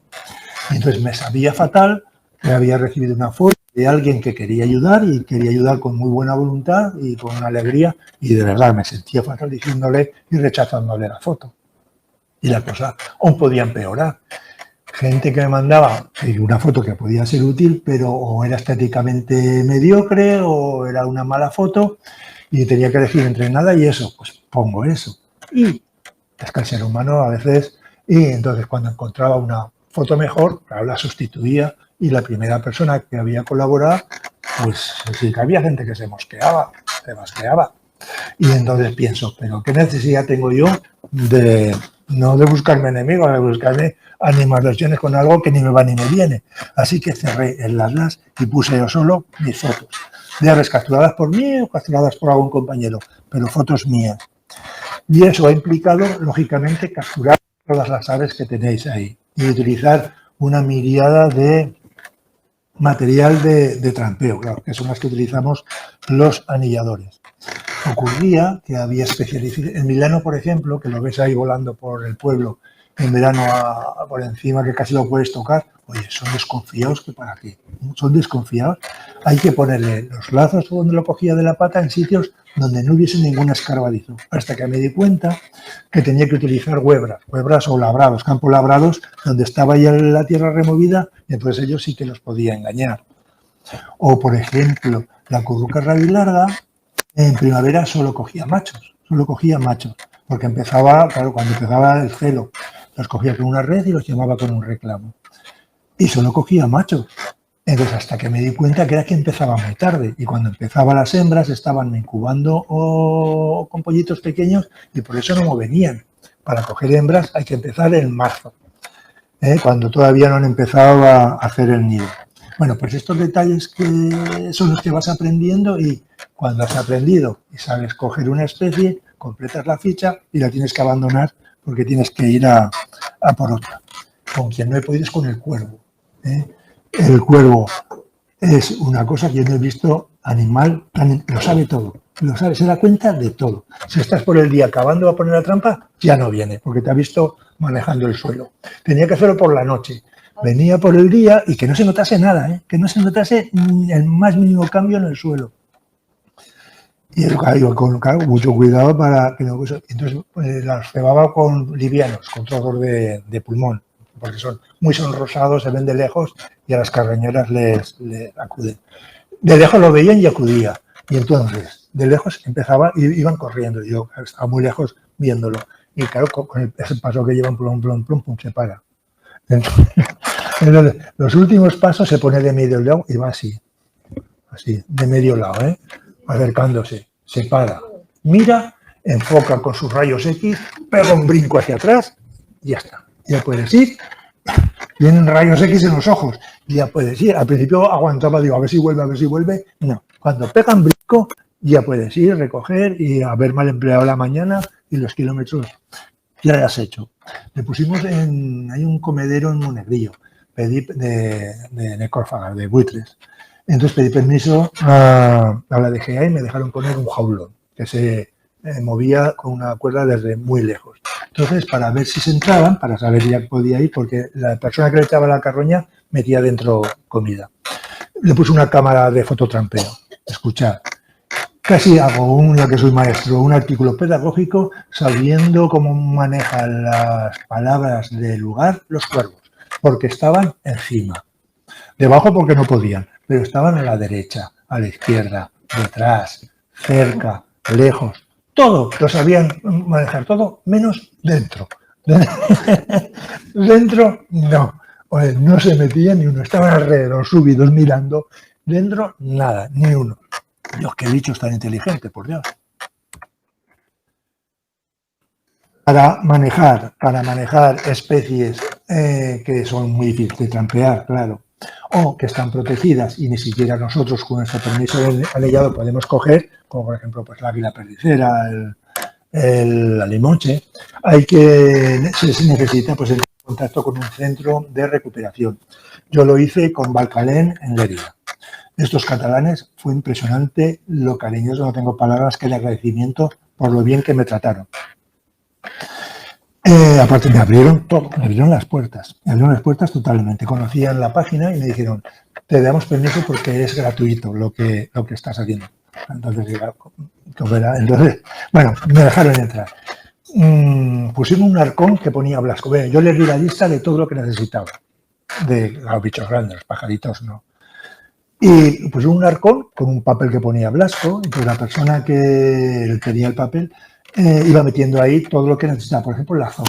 Speaker 3: Y entonces me sabía fatal que había recibido una foto de alguien que quería ayudar y quería ayudar con muy buena voluntad y con una alegría, y de verdad me sentía fatal diciéndole y rechazándole la foto. Y la cosa aún podía empeorar. Gente que me mandaba una foto que podía ser útil, pero o era estéticamente mediocre o era una mala foto y tenía que elegir entre nada y eso, pues pongo eso. Y es que el ser humano a veces, y entonces cuando encontraba una foto mejor, claro, la sustituía y la primera persona que había colaborado, pues sí que había gente que se mosqueaba. Y entonces pienso, pero ¿qué necesidad tengo yo no de buscarme enemigos, de buscarme animadversiones con algo que ni me va ni me viene? Así que cerré el Atlas y puse yo solo mis fotos, de aves capturadas por mí o capturadas por algún compañero, pero fotos mías. Y eso ha implicado, lógicamente, capturar todas las aves que tenéis ahí y utilizar una miriada de material de trampeo, claro, que son las que utilizamos los anilladores. Ocurría que había especializaciones. En Milano, por ejemplo, que lo ves ahí volando por el pueblo en verano por encima, que casi lo puedes tocar, oye, son desconfiados que para qué. Son desconfiados. Hay que ponerle los lazos donde lo cogía de la pata en sitios donde no hubiese ningún escarbadizo. Hasta que me di cuenta que tenía que utilizar huebras o labrados, campos labrados, donde estaba ya la tierra removida, y entonces ellos sí que los podía engañar. O, por ejemplo, la curruca rabilarga, en primavera solo cogía machos, porque empezaba, claro, cuando empezaba el celo, los cogía con una red y los llamaba con un reclamo. Y solo cogía machos. Entonces, hasta que me di cuenta que era que empezaba muy tarde, y cuando empezaba las hembras estaban incubando con pollitos pequeños y por eso no me venían. Para coger hembras hay que empezar en marzo, cuando todavía no han empezado a hacer el nido. Bueno, pues estos detalles que son los que vas aprendiendo, y cuando has aprendido y sabes coger una especie, completas la ficha y la tienes que abandonar porque tienes que ir a por otra. Con quien no he podido es con el cuervo. El cuervo es una cosa que yo no he visto animal, lo sabe todo, se da cuenta de todo. Si estás por el día acabando a poner la trampa, ya no viene, porque te ha visto manejando el suelo. Tenía que hacerlo por la noche. Venía por el día y que no se notase nada, que no se notase el más mínimo cambio en el suelo. Y yo con mucho cuidado para que no... Entonces las cebaba con livianos, con trozos de pulmón, porque son muy sonrosados, se ven de lejos y a las carreñeras les acuden. De lejos lo veían y acudía. Y entonces, de lejos iban corriendo. Yo estaba muy lejos viéndolo. Y claro, con ese paso que llevan, plum, plum, plum, pum, se para. Entonces, los últimos pasos se pone de medio lado y va así, de medio lado, acercándose, se para, mira, enfoca con sus rayos X, pega un brinco hacia atrás y ya está. Ya puedes ir, tienen rayos X en los ojos, y ya puedes ir. Al principio aguantaba, digo, a ver si vuelve, no. Cuando pegan brinco, ya puedes ir, recoger y haber mal empleado la mañana y los kilómetros ya lo has hecho. Le pusimos hay un comedero en Monegrillo, pedí de necrófagas, de buitres. Entonces pedí permiso a la DGA y me dejaron poner un jaulón que se movía con una cuerda desde muy lejos. Entonces, para ver si se entraban, para saber ya que podía ir, porque la persona que le echaba la carroña metía dentro comida. Le puse una cámara de fototrampeo. Escuchad. Casi hago, ya que soy maestro, un artículo pedagógico sabiendo cómo manejan las palabras del lugar los cuervos, porque estaban encima. Debajo porque no podían, pero estaban a la derecha, a la izquierda, detrás, cerca, lejos. Todo, lo sabían manejar todo, menos dentro. Dentro, no se metían ni uno, estaban alrededor, subidos, mirando. Dentro, nada, ni uno. Dios, qué bichos tan inteligentes, por Dios. Para manejar especies que son muy difíciles de trampear, claro, o que están protegidas y ni siquiera nosotros con nuestro permiso anillado podemos coger, como por ejemplo pues la águila perdicera, la limonche, se necesita pues el contacto con un centro de recuperación. Yo lo hice con Valcalén en Lérida. Estos catalanes, fue impresionante lo cariñoso, no tengo palabras que el agradecimiento por lo bien que me trataron. Aparte me abrieron todo, me abrieron las puertas totalmente. Conocían la página y me dijeron, te damos permiso porque es gratuito lo que estás haciendo. Entonces, bueno, me dejaron entrar. Pusieron un arcón que ponía Blasco. Bueno, yo les di la lista de todo lo que necesitaba. De los bichos grandes, los pajaritos, no. Y pusieron un arcón con un papel que ponía Blasco, y pues la persona que tenía el papel iba metiendo ahí todo lo que necesitaba. Por ejemplo, la azor.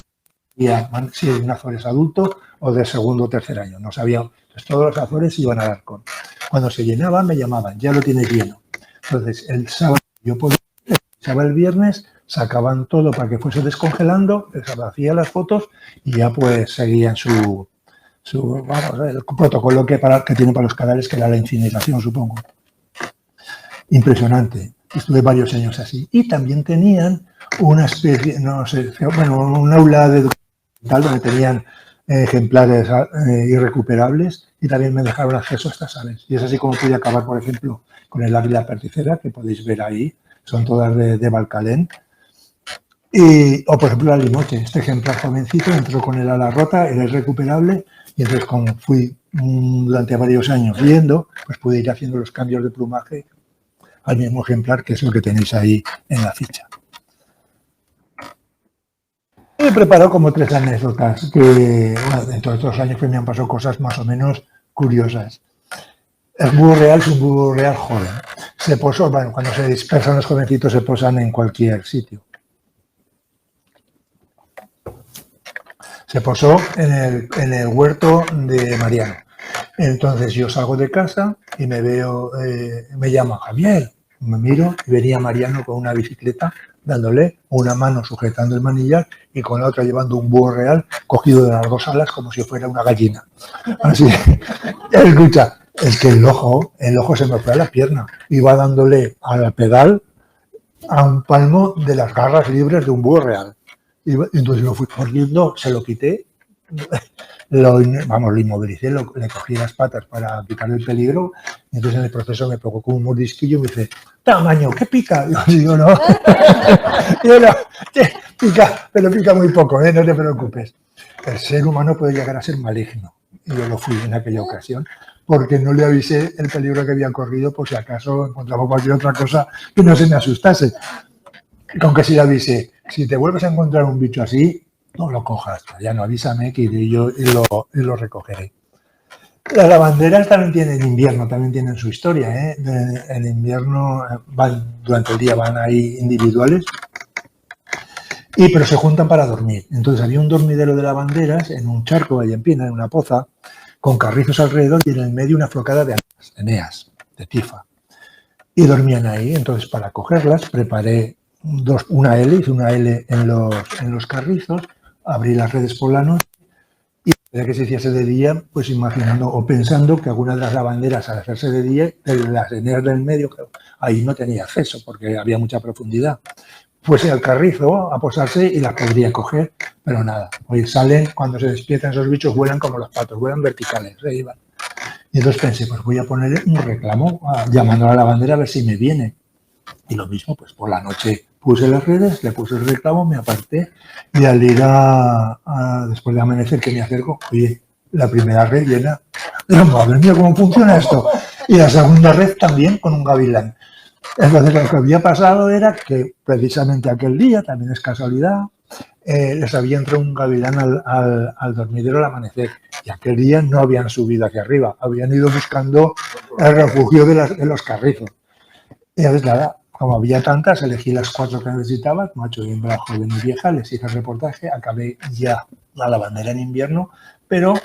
Speaker 3: Si un azor es adulto o de segundo o tercer año. No sabía. Entonces, todos los azores iban al arcón. Cuando se llenaban, me llamaban, ya lo tienes lleno. Entonces, el sábado yo podía, el viernes, sacaban todo para que fuese descongelando, les hacía las fotos y ya pues seguían el protocolo que tienen para los cadáveres, que era la incineración, supongo. Impresionante. Estuve varios años así. Y también tenían una especie, no sé, bueno, un aula de educación donde tenían ejemplares irrecuperables y también me dejaron acceso a estas aves. Y es así como pude acabar, por ejemplo, con el águila perticera, que podéis ver ahí. Son todas de Valcalén. O, por ejemplo, la limoche. Este ejemplar jovencito entró con el ala rota, era irrecuperable, y entonces, como fui durante varios años viendo, pues pude ir haciendo los cambios de plumaje al mismo ejemplar, que es lo que tenéis ahí en la ficha. He preparado como 3 anécdotas que, bueno, en todos estos años pues me han pasado cosas más o menos curiosas. El búho real es un búho real joven. Se posó, bueno, cuando se dispersan los jovencitos se posan en cualquier sitio. Se posó en el huerto de Mariano. Entonces yo salgo de casa y me veo, me llama Javier. Me miro y venía Mariano con una bicicleta dándole una mano sujetando el manillar y con la otra llevando un búho real cogido de las 2 alas como si fuera una gallina. Así, escucha, es que el ojo se me fue a la pierna. Iba dándole al pedal a un palmo de las garras libres de un búho real. Y entonces lo fui corriendo, se lo quité, lo inmovilicé, le cogí las patas para quitarle el peligro y entonces en el proceso me provocó un mordisquillo y me dice, tamaño, ¿qué pica? Yo no, pica, pero pica muy poco, no te preocupes. El ser humano puede llegar a ser maligno y yo lo fui en aquella ocasión porque no le avisé el peligro que había corrido por si acaso encontraba cualquier otra cosa que no se me asustase. Aunque sí le avisé, si te vuelves a encontrar un bicho así, no lo cojas, ya no, avísame que iré yo y lo recogeré. Las lavanderas también tienen invierno, también tienen su historia, ¿eh? En invierno durante el día van ahí individuales, pero se juntan para dormir. Entonces había un dormidero de lavanderas en un charco ahí en Pina, en una poza, con carrizos alrededor y en el medio una flocada de eneas, de tifa. Y dormían ahí, entonces para cogerlas preparé una L en los carrizos, abrí las redes por la noche y para que se hiciese de día, pues imaginando o pensando que alguna de las lavanderas al hacerse de día, las eneas del medio, ahí no tenía acceso porque había mucha profundidad, fuese al carrizo a posarse y las podría coger, pero nada, hoy salen, cuando se despiertan esos bichos vuelan como los patos, vuelan verticales, se iban. Y entonces pensé, pues voy a ponerle un reclamo llamando a la lavandera a ver si me viene. Y lo mismo, pues por la noche puse las redes, le puse el reclamo, me aparté y al ir después de amanecer que me acerco, oye, la primera red llena, pero madre mía, ¿cómo funciona esto? Y la segunda red también con un gavilán. Entonces lo que había pasado era que precisamente aquel día, también es casualidad, les había entrado un gavilán al dormidero al amanecer y aquel día no habían subido hacia arriba, habían ido buscando el refugio de los carrizos. Y entonces nada, como había tantas, elegí las 4 que necesitaba, macho, hembra, joven y vieja, les hice el reportaje, acabé ya la lavandera en invierno, pero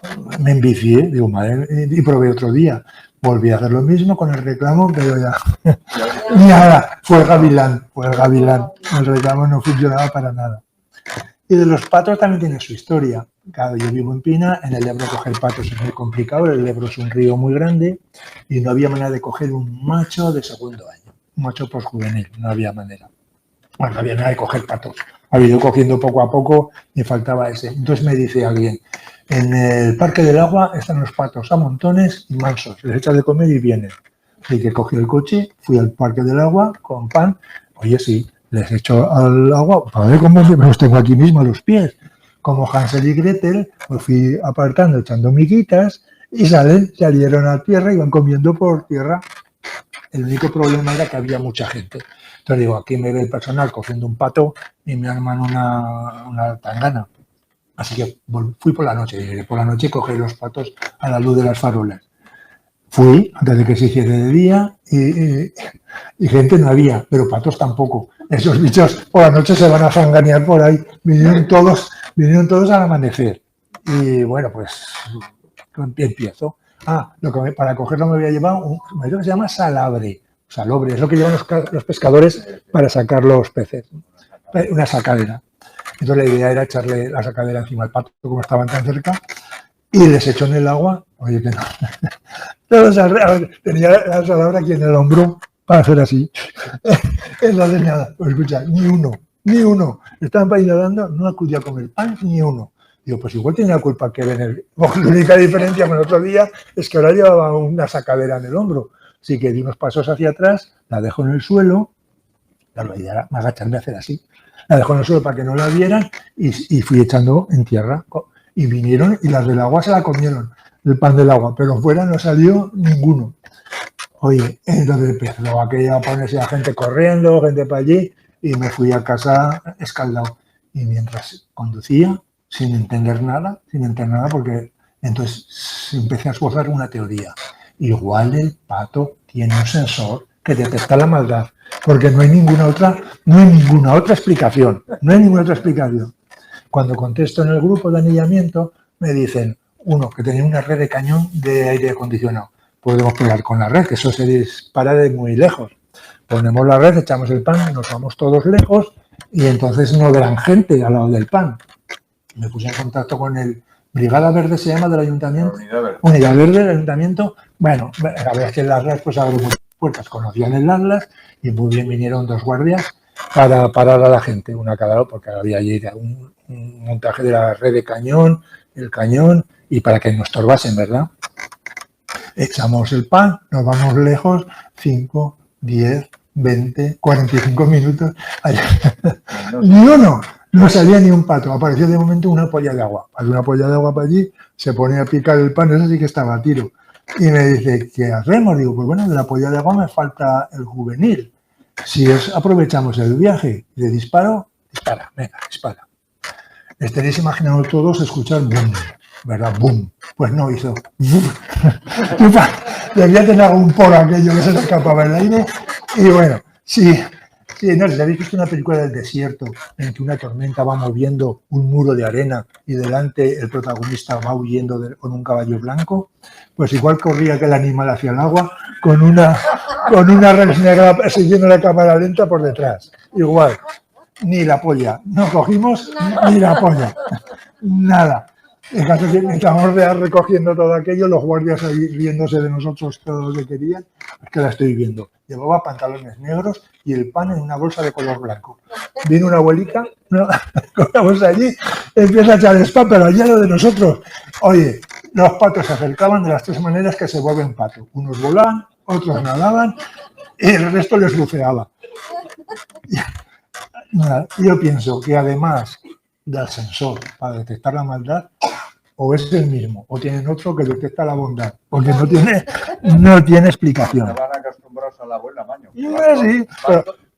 Speaker 3: me envicié, digo, madre, y probé otro día. Volví a hacer lo mismo con el reclamo, pero ya, nada, fue el gavilán, el reclamo no funcionaba para nada. Y de los patos también tiene su historia. Claro, yo vivo en Pina, en el Ebro coger patos es muy complicado, el Ebro es un río muy grande y no había manera de coger un macho de segundo año, un macho posjuvenil, no había manera. Bueno, no había manera de coger patos, había ido cogiendo poco a poco y faltaba ese. Entonces me dice alguien, en el Parque del Agua están los patos a montones y mansos, les echas de comer y vienen. Así que cogí el coche, fui al Parque del Agua con pan, oye sí, les echo al agua, para ver cómo me los tengo aquí mismo a los pies. Como Hansel y Gretel, me fui apartando, echando miguitas y salieron a tierra y van comiendo por tierra. El único problema era que había mucha gente. Entonces digo, aquí me ve el personal cogiendo un pato y me arman una tangana. Así que fui por la noche. Y por la noche cogí los patos a la luz de las farolas. Fui antes de que se hiciera de día y gente no había, pero patos tampoco. Esos bichos por la noche se van a fanganear por ahí. Vinieron todos al amanecer. Y bueno, pues empiezo. Para cogerlo me había llevado un marido que se llama salabre. Salobre, es lo que llevan los pescadores para sacar los peces. Una sacadera. Entonces la idea era echarle la sacadera encima al pato, como estaban tan cerca, y les echó en el agua. Oye, que no. Tenía la salabra aquí en el hombro para hacer así. Entonces nada, pues escucha, ni uno. Estaban para ir nadando, no acudía a comer pan, ni uno. Digo, pues igual tenía culpa que ven la única diferencia con el otro día es que ahora llevaba una sacadera en el hombro. Así que di unos pasos hacia atrás, la dejo en el suelo, la idea era agacharme a hacer así. La dejo en el suelo para que no la vieran y fui echando en tierra. Y vinieron y las del agua se la comieron, el pan del agua, pero fuera no salió ninguno. Oye, entonces empezó aquella a ponerse a gente corriendo, gente para allí, y me fui a casa escaldado. Y mientras conducía, sin entender nada, porque entonces empecé a esbozar una teoría. Igual el pato tiene un sensor que detecta la maldad, porque no hay ninguna otra explicación. Cuando contesto en el grupo de anillamiento, me dicen, uno, que tenía una red de cañón de aire acondicionado. Podemos pegar con la red, que eso se dispara de muy lejos. Ponemos la red, echamos el pan, nos vamos todos lejos y entonces no verán gente al lado del pan. Me puse en contacto con el Brigada Verde, se llama, del ayuntamiento. Unidad Verde del ayuntamiento. Bueno, a ver, que el Atlas pues abre muchas puertas. Conocían el Atlas y muy bien vinieron dos guardias para parar a la gente, una cada lado, porque había allí un montaje de la red de cañón, el cañón, y para que no estorbasen, ¿verdad? Echamos el pan, nos vamos lejos, 5, 10, 20, 45 minutos. Ni uno. No salía ni un pato, apareció de momento una polla de agua. Hay una polla de agua para allí, se pone a picar el pan, eso sí que estaba a tiro. Y me dice, ¿qué hacemos? Digo, pues bueno, de la polla de agua me falta el juvenil. Si aprovechamos el viaje de disparo, dispara, venga, dispara. Estaréis imaginando todos escuchar boom, ¿verdad? Boom. Pues no hizo boom. Debía tener algún poro aquello que se le escapaba el aire. Y bueno, sí. Sí, no, si habéis visto una película del desierto en que una tormenta va moviendo un muro de arena y delante el protagonista va huyendo con un caballo blanco, pues igual corría aquel animal hacia el agua con una res negra siguiendo la cámara lenta por detrás. Igual, ni la polla. No cogimos ni la polla. Nada. En caso que estamos recogiendo todo aquello, los guardias ahí riéndose de nosotros todo lo que querían, es que la estoy viendo. Llevaba pantalones negros y el pan en una bolsa de color blanco. Viene una abuelita, con la bolsa allí, empieza a echar el pan, pero allá lo de nosotros. Oye, los patos se acercaban de las tres maneras que se vuelven pato. Unos volaban, otros nadaban y el resto les buceaba. Yo pienso que además del sensor para detectar la maldad, o es el mismo, o tienen otro que detecta la bondad, porque no tiene explicación.
Speaker 2: Estaban acostumbrados a la abuela, maño.
Speaker 3: Sí,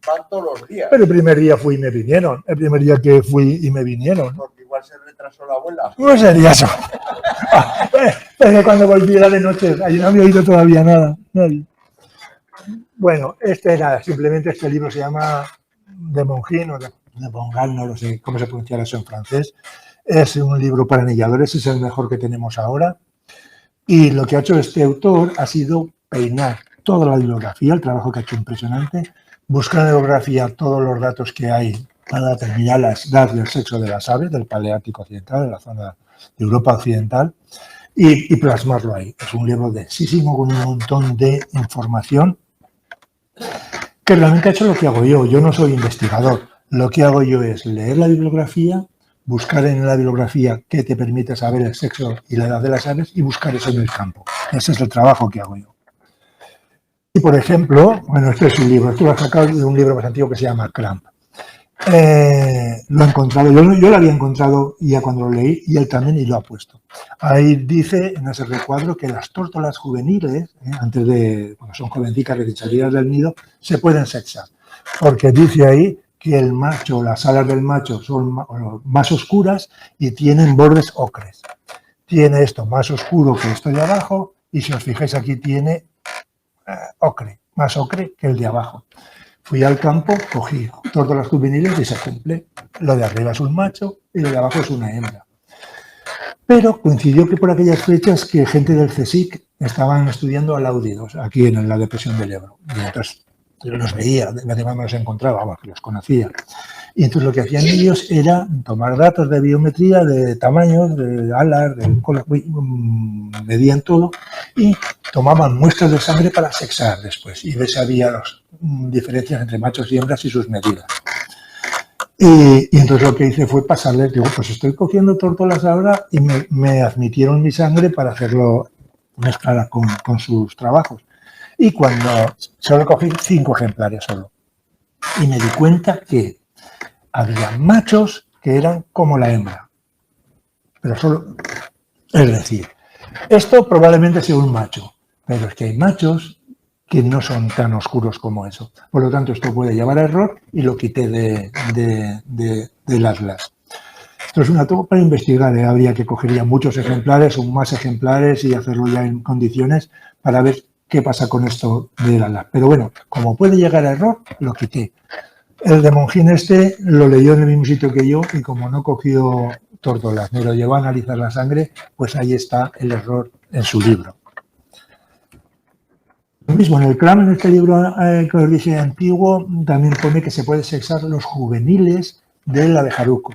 Speaker 2: Van todos los días.
Speaker 3: pero el primer día fui y me vinieron. El primer día que fui y me vinieron.
Speaker 2: Porque igual se retrasó la abuela.
Speaker 3: No sería eso. Pero cuando volví era de noche, allí no había oído todavía nada. Nadie. Bueno, simplemente este libro se llama de Monjin o de Bongal, no lo sé cómo se pronuncia eso en francés. Es un libro para anilladores, es el mejor que tenemos ahora. Y lo que ha hecho este autor ha sido peinar toda la bibliografía, el trabajo que ha hecho impresionante, buscar en la bibliografía todos los datos que hay para determinar la edad y el sexo de las aves del Paleártico Occidental, de la zona de Europa Occidental, y plasmarlo ahí. Es un libro densísimo con un montón de información que realmente ha hecho lo que hago yo. Yo no soy investigador. Lo que hago yo es leer la bibliografía, buscar en la bibliografía qué te permite saber el sexo y la edad de las aves y buscar eso en el campo. Ese es el trabajo que hago yo. Y, por ejemplo, bueno, este es un libro, esto lo he sacado de un libro más antiguo que se llama Cramp. Lo he encontrado, yo lo había encontrado ya cuando lo leí y él también y lo ha puesto. Ahí dice en ese recuadro que las tórtolas juveniles, antes de, cuando son jovencitas recién salidas del nido, se pueden sexar. Porque dice ahí que el macho, las alas del macho son más oscuras y tienen bordes ocres. Tiene esto más oscuro que esto de abajo y si os fijáis aquí tiene ocre, más ocre que el de abajo. Fui al campo, cogí tórtolas juveniles y se cumple. Lo de arriba es un macho y lo de abajo es una hembra. Pero coincidió que por aquellas fechas que gente del CSIC estaban estudiando aláudidos aquí en la depresión del Ebro. Y entonces yo los veía, de vez en cuando los encontraba, que los conocía. Y entonces lo que hacían ellos era tomar datos de biometría, de tamaños, de alas, de cola, medían todo y tomaban muestras de sangre para sexar después y ver si había diferencias entre machos y hembras y sus medidas. Y entonces lo que hice fue pasarles, digo, pues estoy cogiendo tórtolas ahora y me admitieron mi sangre para hacerlo mezclada con sus trabajos. Y cuando solo cogí 5 ejemplares solo. Y me di cuenta que había machos que eran como la hembra. Pero solo, es decir, esto probablemente sea un macho, pero es que hay machos que no son tan oscuros como eso. Por lo tanto, esto puede llevar a error y lo quité del atlas. Esto es una toma para investigar, ¿eh? Habría que coger ya muchos ejemplares o más ejemplares y hacerlo ya en condiciones para ver qué pasa con esto del atlas. Pero bueno, como puede llegar a error, lo quité. El de Monjín este lo leyó en el mismo sitio que yo y como no cogió tórtolas ni lo llevó a analizar la sangre, pues ahí está el error en su libro. Lo mismo, en el CRAM, en este libro que os dije antiguo, también pone que se puede sexar los juveniles del abejaruco.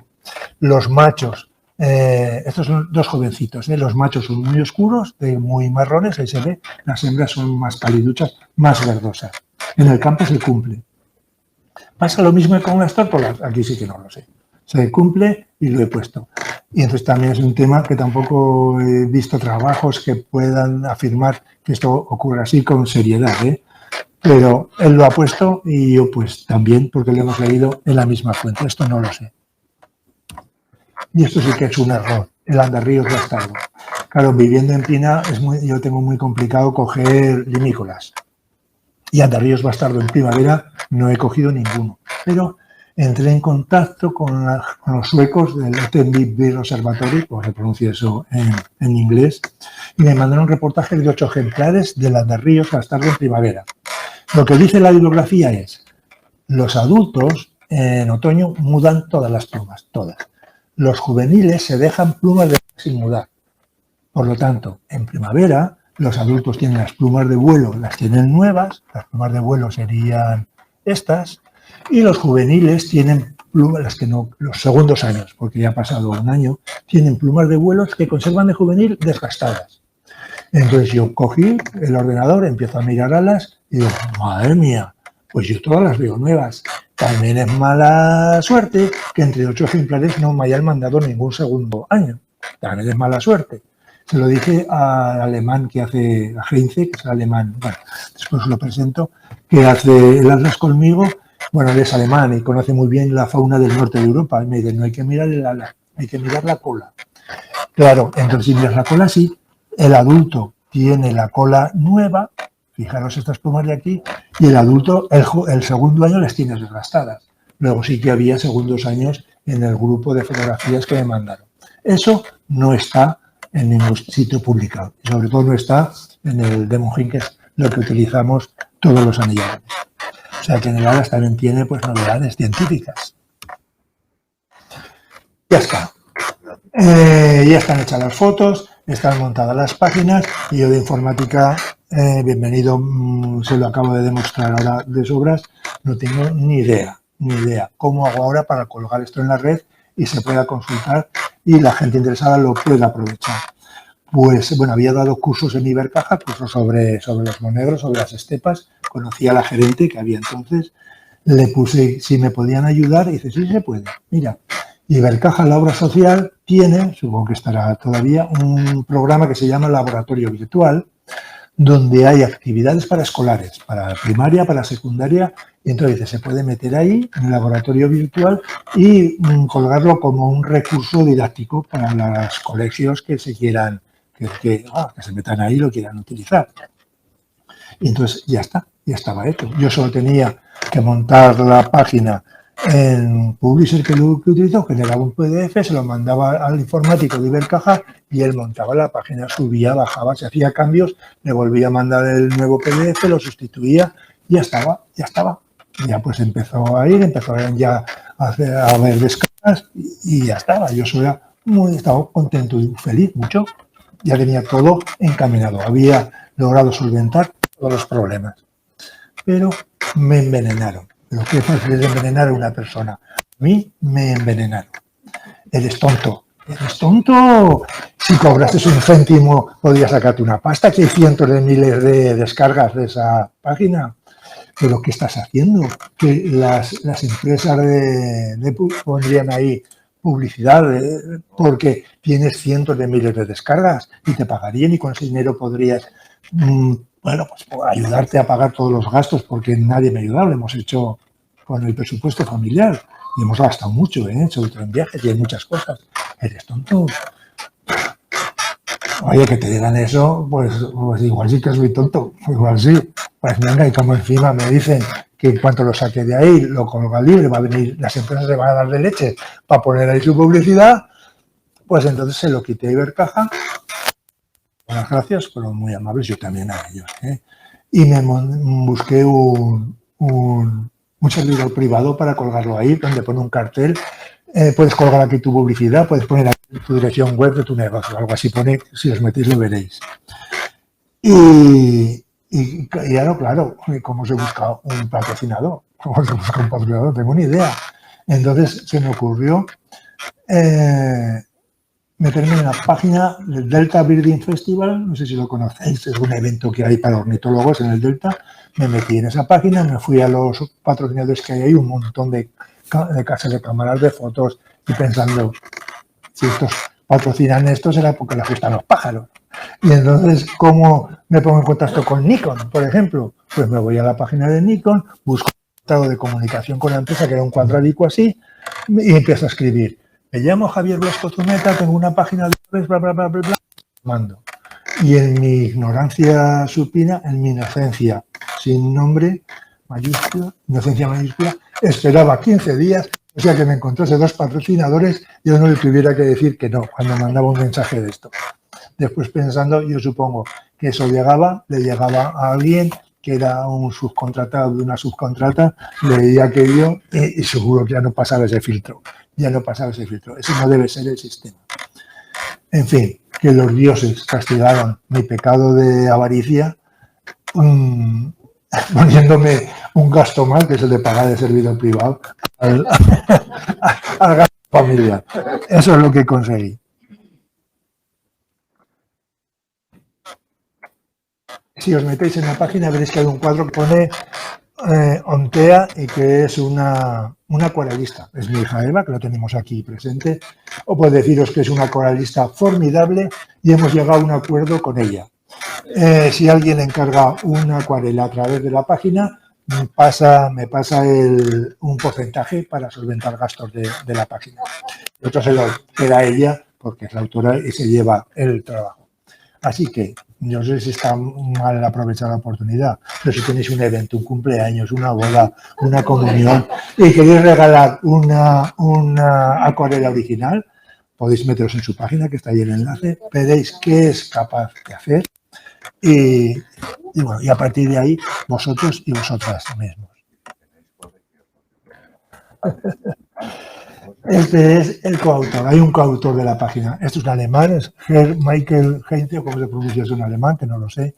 Speaker 3: Los machos, estos son 2 jovencitos, los machos son muy oscuros, muy marrones, ahí se ve, las hembras son más paliduchas, más verdosas. En el campo se cumple. ¿Pasa lo mismo con las tórtolas? Aquí sí que no lo sé. Se cumple y lo he puesto. Y entonces también es un tema que tampoco he visto trabajos que puedan afirmar que esto ocurre así con seriedad, ¿eh? Pero él lo ha puesto y yo pues también, porque lo hemos leído en la misma fuente. Esto no lo sé. Y esto sí que es un error, el andarríos bastardo. Claro, viviendo en Pina yo tengo muy complicado coger limícolas. Y andarríos bastardo en primavera no he cogido ninguno. Pero entré en contacto con los suecos del Ötenvik Bird Observatory, como se pronuncia eso en inglés, y me mandaron reportajes de 8 ejemplares del andarríos bastardo en primavera. Lo que dice la bibliografía es, los adultos en otoño mudan todas las plumas, todas. Los juveniles se dejan plumas sin mudar. Por lo tanto, en primavera, los adultos tienen las plumas de vuelo, las tienen nuevas, las plumas de vuelo serían estas, y los juveniles tienen plumas, las que no, los segundos años, porque ya ha pasado un año, tienen plumas de vuelo que conservan de juvenil desgastadas. Entonces yo cogí el ordenador, empiezo a mirar alas y digo, madre mía, pues yo todas las veo nuevas. También es mala suerte que entre 8 ejemplares no me hayan mandado ningún segundo año. También es mala suerte. Se lo dije al alemán que hace, a Heinze, que es el alemán, bueno, después os lo presento, que hace el atlas conmigo. Bueno, él es alemán y conoce muy bien la fauna del norte de Europa. Y me dice, no hay que mirar el ala, hay que mirar la cola. Claro, entonces si miras la cola, sí, el adulto tiene la cola nueva, fijaros estas plumas de aquí, y el adulto, el segundo año las tiene desgastadas. Luego sí que había segundos años en el grupo de fotografías que me mandaron. Eso no está en ningún sitio publicado. Y sobre todo no está en el de Monjín, que es lo que utilizamos todos los anillares. O sea que en el Alas también tiene pues novedades científicas. Ya está. Ya están hechas las fotos, están montadas las páginas y yo de informática, bienvenido, se lo acabo de demostrar ahora de sobras, no tengo ni idea cómo hago ahora para colgar esto en la red y se pueda consultar y la gente interesada lo pueda aprovechar. Pues bueno, había dado cursos en Ibercaja, cursos sobre los monegros, sobre las estepas, conocí a la gerente que había entonces le puse si me podían ayudar y dice, sí se puede, mira. Ibercaja, la obra social, tiene, supongo que estará todavía, un programa que se llama Laboratorio Virtual, donde hay actividades para escolares, para primaria, para secundaria, y entonces se puede meter ahí en el laboratorio virtual y colgarlo como un recurso didáctico para los colegios que se quieran, que se metan ahí y lo quieran utilizar. Y entonces ya está, ya estaba hecho. Yo solo tenía que montar la página en Publisher que utilizó, generaba un PDF, se lo mandaba al informático de Ibercaja y él montaba la página, subía, bajaba, se hacía cambios, le volvía a mandar el nuevo PDF, lo sustituía y ya estaba, ya estaba. Ya pues empezó a ir, empezaron ya a ver descargas y ya estaba. Yo estaba contento y feliz, mucho. Ya tenía todo encaminado, había logrado solventar todos los problemas. Pero me envenenaron. Lo que es fácil es envenenar a una persona. A mí me envenenaron. Eres tonto. Eres tonto. Si cobraste un céntimo, podías sacarte una pasta, que hay cientos de miles de descargas de esa página. Pero ¿qué estás haciendo? Que las empresas pondrían ahí publicidad porque tienes cientos de miles de descargas y te pagarían y con ese dinero podrías... Bueno, pues ayudarte a pagar todos los gastos porque nadie me ayudaba, lo hemos hecho con el presupuesto familiar y hemos gastado mucho, sobre todo en viajes y en muchas cosas. ¿Eres tonto? Oye, que te digan eso, pues igual sí que soy tonto, igual sí. Pues venga, y como encima me dicen que en cuanto lo saque de ahí, lo colga libre, va a venir, las empresas se van a dar de leche para poner ahí su publicidad, pues entonces se lo quité a Ibercaja. Buenas gracias, fueron muy amables, yo también a ellos. Y me busqué un servidor privado para colgarlo ahí, donde pone un cartel. Puedes colgar aquí tu publicidad, puedes poner aquí tu dirección web de tu negocio, algo así pone, si os metéis lo veréis. Y claro, ¿cómo se busca un patrocinador? ¿Cómo se busca un patrocinador? No tengo ni idea. Entonces se me ocurrió meterme en la página del Delta Birding Festival, no sé si lo conocéis, es un evento que hay para ornitólogos en el Delta. Me metí en esa página, me fui a los patrocinadores que hay ahí, un montón de casas de cámaras, de fotos, y pensando, si estos patrocinan esto será porque les gustan los pájaros. Y entonces, ¿cómo me pongo en contacto con Nikon, por ejemplo? Pues me voy a la página de Nikon, busco un estado de comunicación con la empresa, que era un cuadradico así, y empiezo a escribir. Me llamo Javier Blasco Zumeta, tengo una página de web, bla, bla, bla, bla, bla, mando. Y en mi ignorancia supina, en mi inocencia sin nombre, mayúscula, inocencia mayúscula, esperaba 15 días, o sea que me encontrase 2 patrocinadores y yo no le tuviera que decir que no cuando mandaba un mensaje de esto. Después pensando, yo supongo que eso le llegaba a alguien que era un subcontratado de una subcontrata, leía aquello y seguro que ya no pasaba ese filtro. Ya no pasaba ese filtro. Ese no debe ser el sistema. En fin, que los dioses castigaron mi pecado de avaricia poniéndome un gasto más, que es el de pagar el servidor privado, al gasto familiar. Eso es lo que conseguí. Si os metéis en la página veréis que hay un cuadro que pone Ontea y que es una acuarelista. Es mi hija Eva, que la tenemos aquí presente. O puedo deciros que es una acuarelista formidable y hemos llegado a un acuerdo con ella. Si alguien encarga una acuarela a través de la página, me pasa un porcentaje para solventar gastos de la página. Y otro se lo queda a ella porque es la autora y se lleva el trabajo. Así que no sé si está mal aprovechar la oportunidad, pero si tenéis un evento, un cumpleaños, una boda, una comunión y queréis regalar una acuarela original, podéis meteros en su página, que está ahí el enlace, veréis qué es capaz de hacer y bueno, y a partir de ahí vosotros y vosotras mismos. Este es el coautor, hay un coautor de la página. Esto es un alemán, es Michael Heinze, o como se pronuncia eso en alemán, que no lo sé.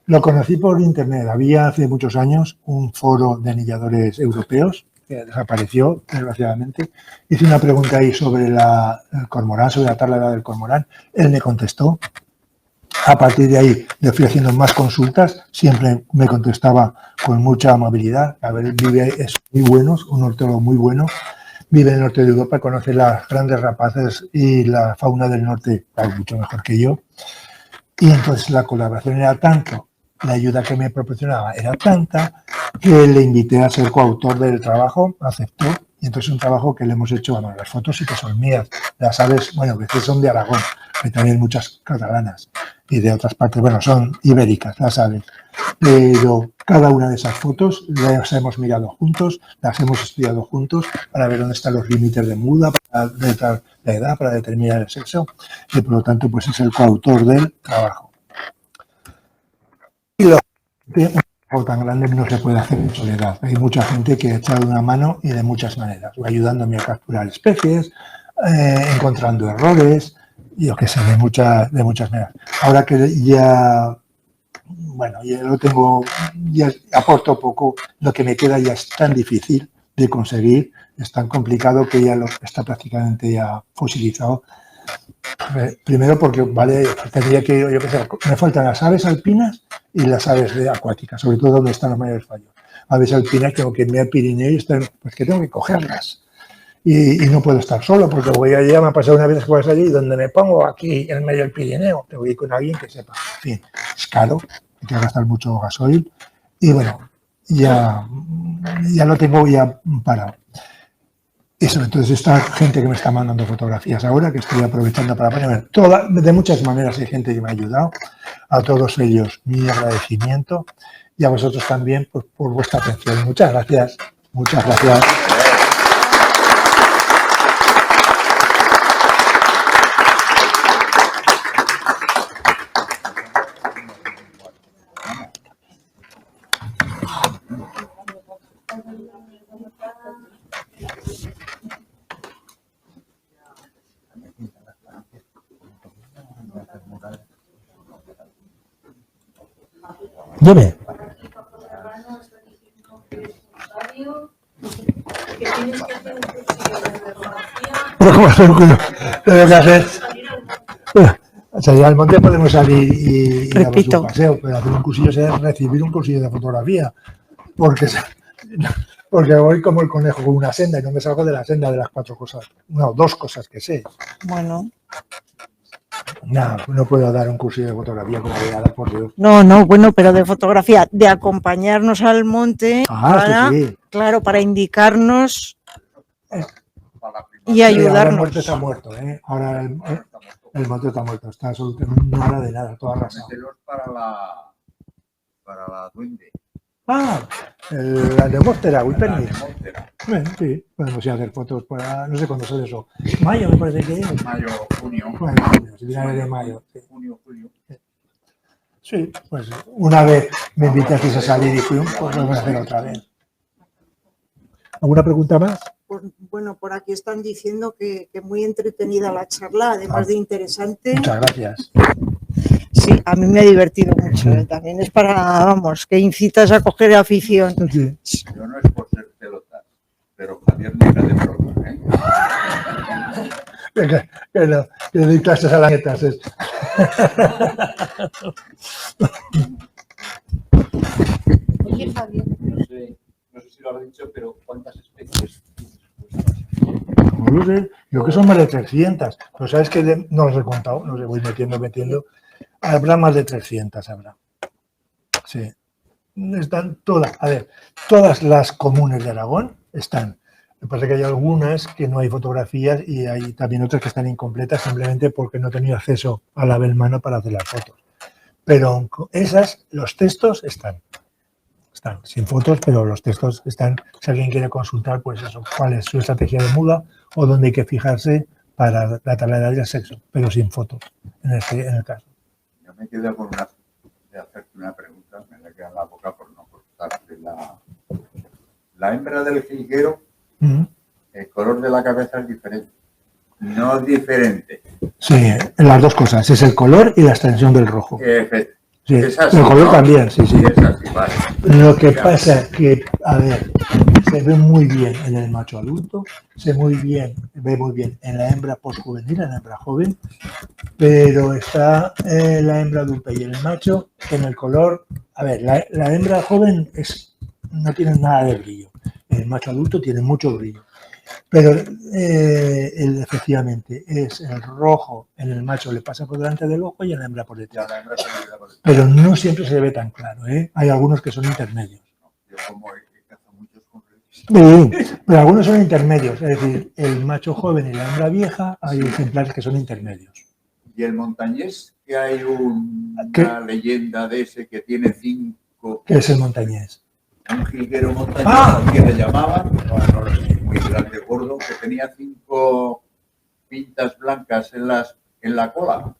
Speaker 3: Lo conocí por internet. Había hace muchos años un foro de anilladores europeos, que desapareció, desgraciadamente. Hice una pregunta ahí sobre el cormorán, sobre la tabla del cormorán. Él me contestó A partir de ahí le fui haciendo más consultas, siempre me contestaba con mucha amabilidad. A ver, es muy bueno, un ornitólogo muy bueno, vive en el norte de Europa, conoce las grandes rapaces y la fauna del norte mucho mejor que yo. Y entonces la colaboración era tanto, la ayuda que me proporcionaba era tanta, que le invité a ser coautor del trabajo, aceptó. Y entonces un trabajo que le hemos hecho, bueno, las fotos sí que son mías, las aves, bueno, a veces son de Aragón, hay también muchas catalanas y de otras partes, bueno, son ibéricas las aves, pero cada una de esas fotos las hemos mirado juntos, las hemos estudiado juntos para ver dónde están los límites de muda, para determinar la edad, para determinar el sexo, y por lo tanto pues es el coautor del trabajo. Y lo un tan grande no se puede hacer en soledad. Hay mucha gente que ha echado una mano y de muchas maneras, ayudándome a capturar especies, encontrando errores, yo que sé, de muchas maneras. Ahora que ya, bueno, ya lo tengo, ya aporto poco, lo que me queda ya es tan difícil de conseguir, es tan complicado que ya está prácticamente ya fosilizado. Primero porque, vale, tendría que, yo qué sé, me faltan las aves alpinas y las aves acuáticas, sobre todo donde están los mayores fallos. Aves alpinas tengo que irme al Pirineo y pues que tengo que cogerlas. Y no puedo estar solo porque voy allá, me ha pasado una vez que vas allí y donde me pongo aquí en medio del Pirineo, tengo que ir con alguien que sepa. En fin, es caro, hay que gastar mucho gasoil y bueno, ya lo tengo ya parado. Eso, entonces esta gente que me está mandando fotografías ahora, que estoy aprovechando para poner, de muchas maneras hay gente que me ha ayudado, a todos ellos mi agradecimiento y a vosotros también por vuestra atención. Muchas gracias, muchas gracias. Dime. Tengo que hacer. Salir al monte podemos salir y darnos un paseo, pero hacer un cursillo es recibir un cursillo de fotografía, porque voy como el conejo con una senda y no me salgo de la senda de las 4 cosas, no, 2 cosas que sé.
Speaker 5: Bueno.
Speaker 3: No puedo dar un cursillo de fotografía como de por Dios.
Speaker 5: No, bueno, pero de fotografía, de acompañarnos al monte,
Speaker 3: sí.
Speaker 5: Claro, para indicarnos y ayudarnos.
Speaker 3: Ahora el monte está muerto, ¿eh? Ahora el monte está muerto, está absolutamente nada de nada, todo arrasado.
Speaker 2: Para la duende.
Speaker 3: La de Mostera, Wilpernis. Bueno, sí, podemos ir a hacer fotos para, no sé cuándo sale eso. Mayo me parece que es.
Speaker 2: Mayo, junio.
Speaker 3: Bueno, junio, si finales de mayo. Sí.
Speaker 2: Junio.
Speaker 3: Sí, pues una vez me invitasteis a salir y fui, pues lo voy a hacer otra vez. ¿Alguna pregunta más?
Speaker 5: Bueno, por aquí están diciendo que muy entretenida la charla, además de interesante.
Speaker 3: Muchas gracias.
Speaker 5: Sí, a mí me ha divertido mucho. También es para, vamos, que incitas a coger afición.
Speaker 3: Sí.
Speaker 2: Yo no es por ser pelota, pero Javier no era de broma, ¿eh?
Speaker 3: Que doy clases a las nietas.
Speaker 1: Oye, Javier.
Speaker 4: No sé si lo has dicho, pero ¿cuántas especies?
Speaker 3: No lo sé, yo que son más de 300. Pero sabes que no los he contado, no sé, voy metiendo. Habrá más de 300, habrá. Sí. Están todas, todas las comunes de Aragón están. Me parece que hay algunas que no hay fotografías y hay también otras que están incompletas simplemente porque no he tenido acceso a la Belmano para hacer las fotos. Pero esas, los textos están sin fotos, pero los textos están. Si alguien quiere consultar, pues eso, cuál es su estrategia de muda o dónde hay que fijarse para tratar la edad y el sexo, pero sin fotos en el caso.
Speaker 2: Yo me quedo con de hacerte una pregunta, me la queda en la boca por no cortarte. La hembra del jilguero, el color de la cabeza es diferente. No diferente.
Speaker 3: Sí, las dos cosas, es el color y la extensión del rojo. Sí,
Speaker 2: es así,
Speaker 3: el color
Speaker 2: ¿no?
Speaker 3: también, sí.
Speaker 2: Es así, vale.
Speaker 3: Lo que pasa es que, a ver, se ve muy bien en el macho adulto, ve muy bien en la hembra postjuvenil, en la hembra joven, pero está la hembra adulta y el macho en el color. A ver, la hembra joven no tiene nada de brillo, el macho adulto tiene mucho brillo, pero efectivamente es el rojo en el macho le pasa por delante del ojo y en la hembra por detrás.
Speaker 2: Ya la hembra se olvida por el-
Speaker 3: Pero no siempre se ve tan claro, ¿eh? Hay algunos que son intermedios.
Speaker 2: Yo como he cazado muchos con revista.
Speaker 3: Sí, pero algunos son intermedios, es decir, el macho joven y la hembra vieja, hay ejemplares que son intermedios.
Speaker 2: Y el montañés, que hay
Speaker 3: ¿Qué?
Speaker 2: una leyenda de ese que tiene 5,
Speaker 3: ¿Qué es el montañés?
Speaker 2: un jilguero montañés,
Speaker 3: Ah.
Speaker 2: que le llamaban, no lo sé, muy grande, gordo, que tenía 5 pintas blancas en la cola.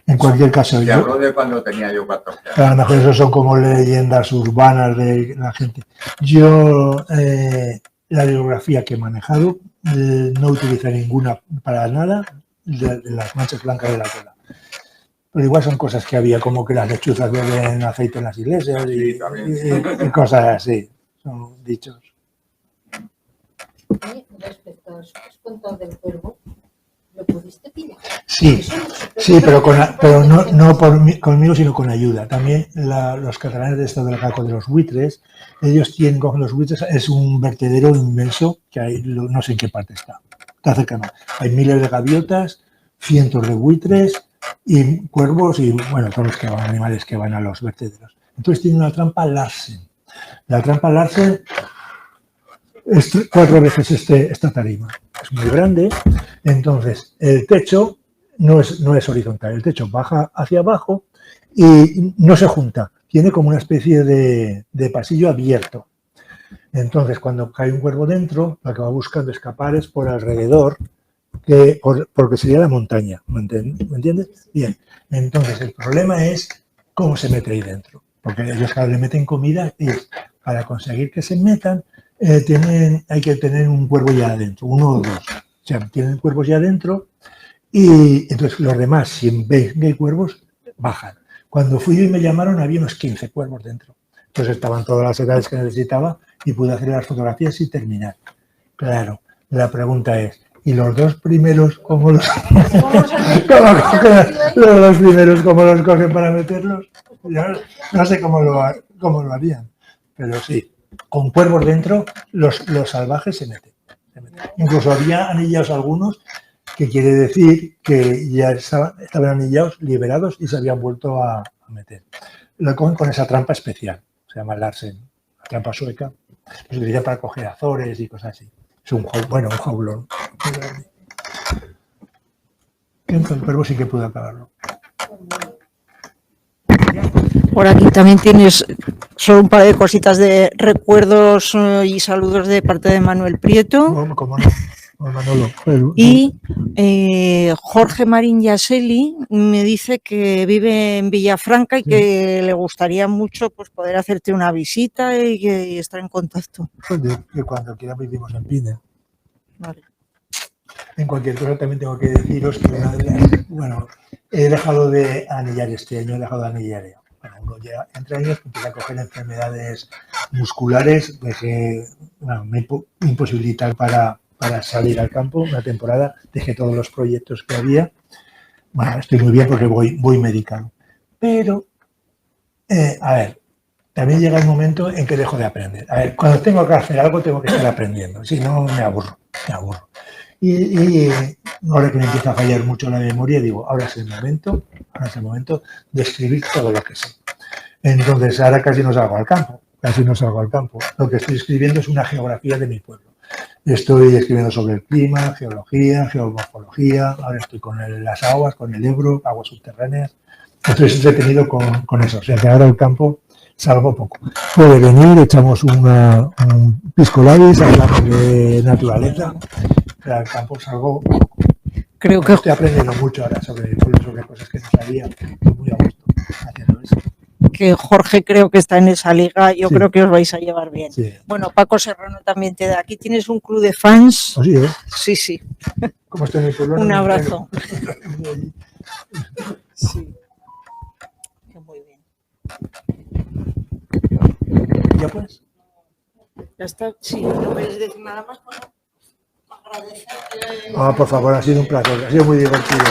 Speaker 3: En cualquier caso,
Speaker 2: Y habló de cuando tenía yo 14 años.
Speaker 3: a lo mejor eso son como leyendas urbanas de la gente. Yo, la bibliografía que he manejado, no utiliza ninguna para nada de las manchas blancas de la cola. Pero igual son cosas que había, como que las lechuzas beben aceite en las iglesias
Speaker 2: Sí, también.
Speaker 3: y cosas así. Son dichos.
Speaker 1: Y respecto a eso que has contado del cuervo, ¿lo pudiste pillar?
Speaker 3: Sí, sí, pero no conmigo, sino con ayuda. También los catalanes de esto del caco de los buitres, ellos tienen, cogen los buitres, es un vertedero inmenso que hay, no sé en qué parte está cercano. Hay miles de gaviotas, cientos de buitres y cuervos y, bueno, todos los animales que van a los vertederos. Entonces tiene una trampa Larsen. La trampa Larsen es 4 veces esta tarima. Es muy grande, entonces el techo no es horizontal, el techo baja hacia abajo y no se junta, tiene como una especie de pasillo abierto. Entonces cuando cae un cuervo dentro, lo que va buscando escapar es por alrededor, porque sería la montaña, ¿me entiendes? Bien, entonces el problema es cómo se mete ahí dentro, porque ellos le meten comida y para conseguir que se metan hay que tener un cuervo ya adentro, 1 o 2. O sea, tienen cuervos ya adentro y entonces los demás, si ven que hay cuervos, bajan. Cuando fui yo y me llamaron, había unos 15 cuervos dentro. Entonces estaban todas las edades que necesitaba y pude hacer las fotografías y terminar. Claro, la pregunta es, ¿y los 2 primeros cómo los cogen para meterlos? Yo no sé cómo lo harían, pero sí. Con cuervos dentro, los salvajes se meten. Incluso había anillados algunos, que quiere decir que ya estaban anillados, liberados y se habían vuelto a meter. Lo cogen con esa trampa especial, se llama Larsen, la trampa sueca. Se utiliza para coger azores y cosas así. Es un jaulón. El cuervo sí que pudo acabarlo.
Speaker 5: Por aquí también tienes solo un par de cositas de recuerdos y saludos de parte de Manuel Prieto.
Speaker 3: Como no, Manolo.
Speaker 5: Y Jorge Marín Yaseli me dice que vive en Villafranca y que le gustaría mucho pues poder hacerte una visita y estar en contacto.
Speaker 3: Que cuando quiera vivimos en Pina.
Speaker 5: Vale.
Speaker 3: En cualquier cosa también tengo que deciros que he dejado de anillar este año, he dejado de anillar. Bueno, uno ya entre años empieza a coger enfermedades musculares que me imposibilitan para salir al campo una temporada. Dejé todos los proyectos que había. Bueno, estoy muy bien porque voy medicado. Pero, a ver, también llega el momento en que dejo de aprender. A ver, cuando tengo que hacer algo tengo que estar aprendiendo, si no me aburro. Y ahora que me empieza a fallar mucho la memoria, digo, ahora es el momento de escribir todo lo que sé. Entonces, ahora casi no salgo al campo. Lo que estoy escribiendo es una geografía de mi pueblo. Estoy escribiendo sobre el clima, geología, geomorfología, ahora estoy con las aguas, con el Ebro, aguas subterráneas. Estoy entretenido con eso. O sea, que ahora al campo salgo poco. Puede venir, echamos un pisco labis, hablamos de naturaleza, pero al campo salgo poco.
Speaker 5: Creo que
Speaker 3: estoy aprendiendo mucho ahora sobre el pueblo, sobre cosas que no sabía. Estoy muy a gusto haciendo eso.
Speaker 5: Que Jorge creo que está en esa liga, yo
Speaker 3: Sí.
Speaker 5: creo que os vais a llevar bien.
Speaker 3: Sí.
Speaker 5: Bueno, Paco Serrano también te da. Aquí tienes un club de fans.
Speaker 3: Así es.
Speaker 5: Sí, sí.
Speaker 3: ¿Cómo estoy en el pueblo?
Speaker 5: Un
Speaker 3: No me
Speaker 5: abrazo.
Speaker 3: entero.
Speaker 5: Sí. Muy bien.
Speaker 3: ¿Ya pues?
Speaker 5: Ya está, sí, no queréis decir nada más, bueno, agradecer.
Speaker 3: Por favor, ha sido un placer, ha sido muy divertido.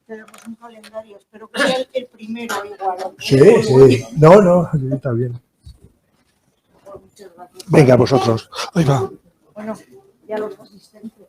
Speaker 5: Tenemos un calendario, espero que sea el primero igual.
Speaker 3: Sí, sí. No, está bien.
Speaker 5: Muchas gracias.
Speaker 3: Venga, vosotros. Ahí va.
Speaker 5: Bueno, ya los asistentes.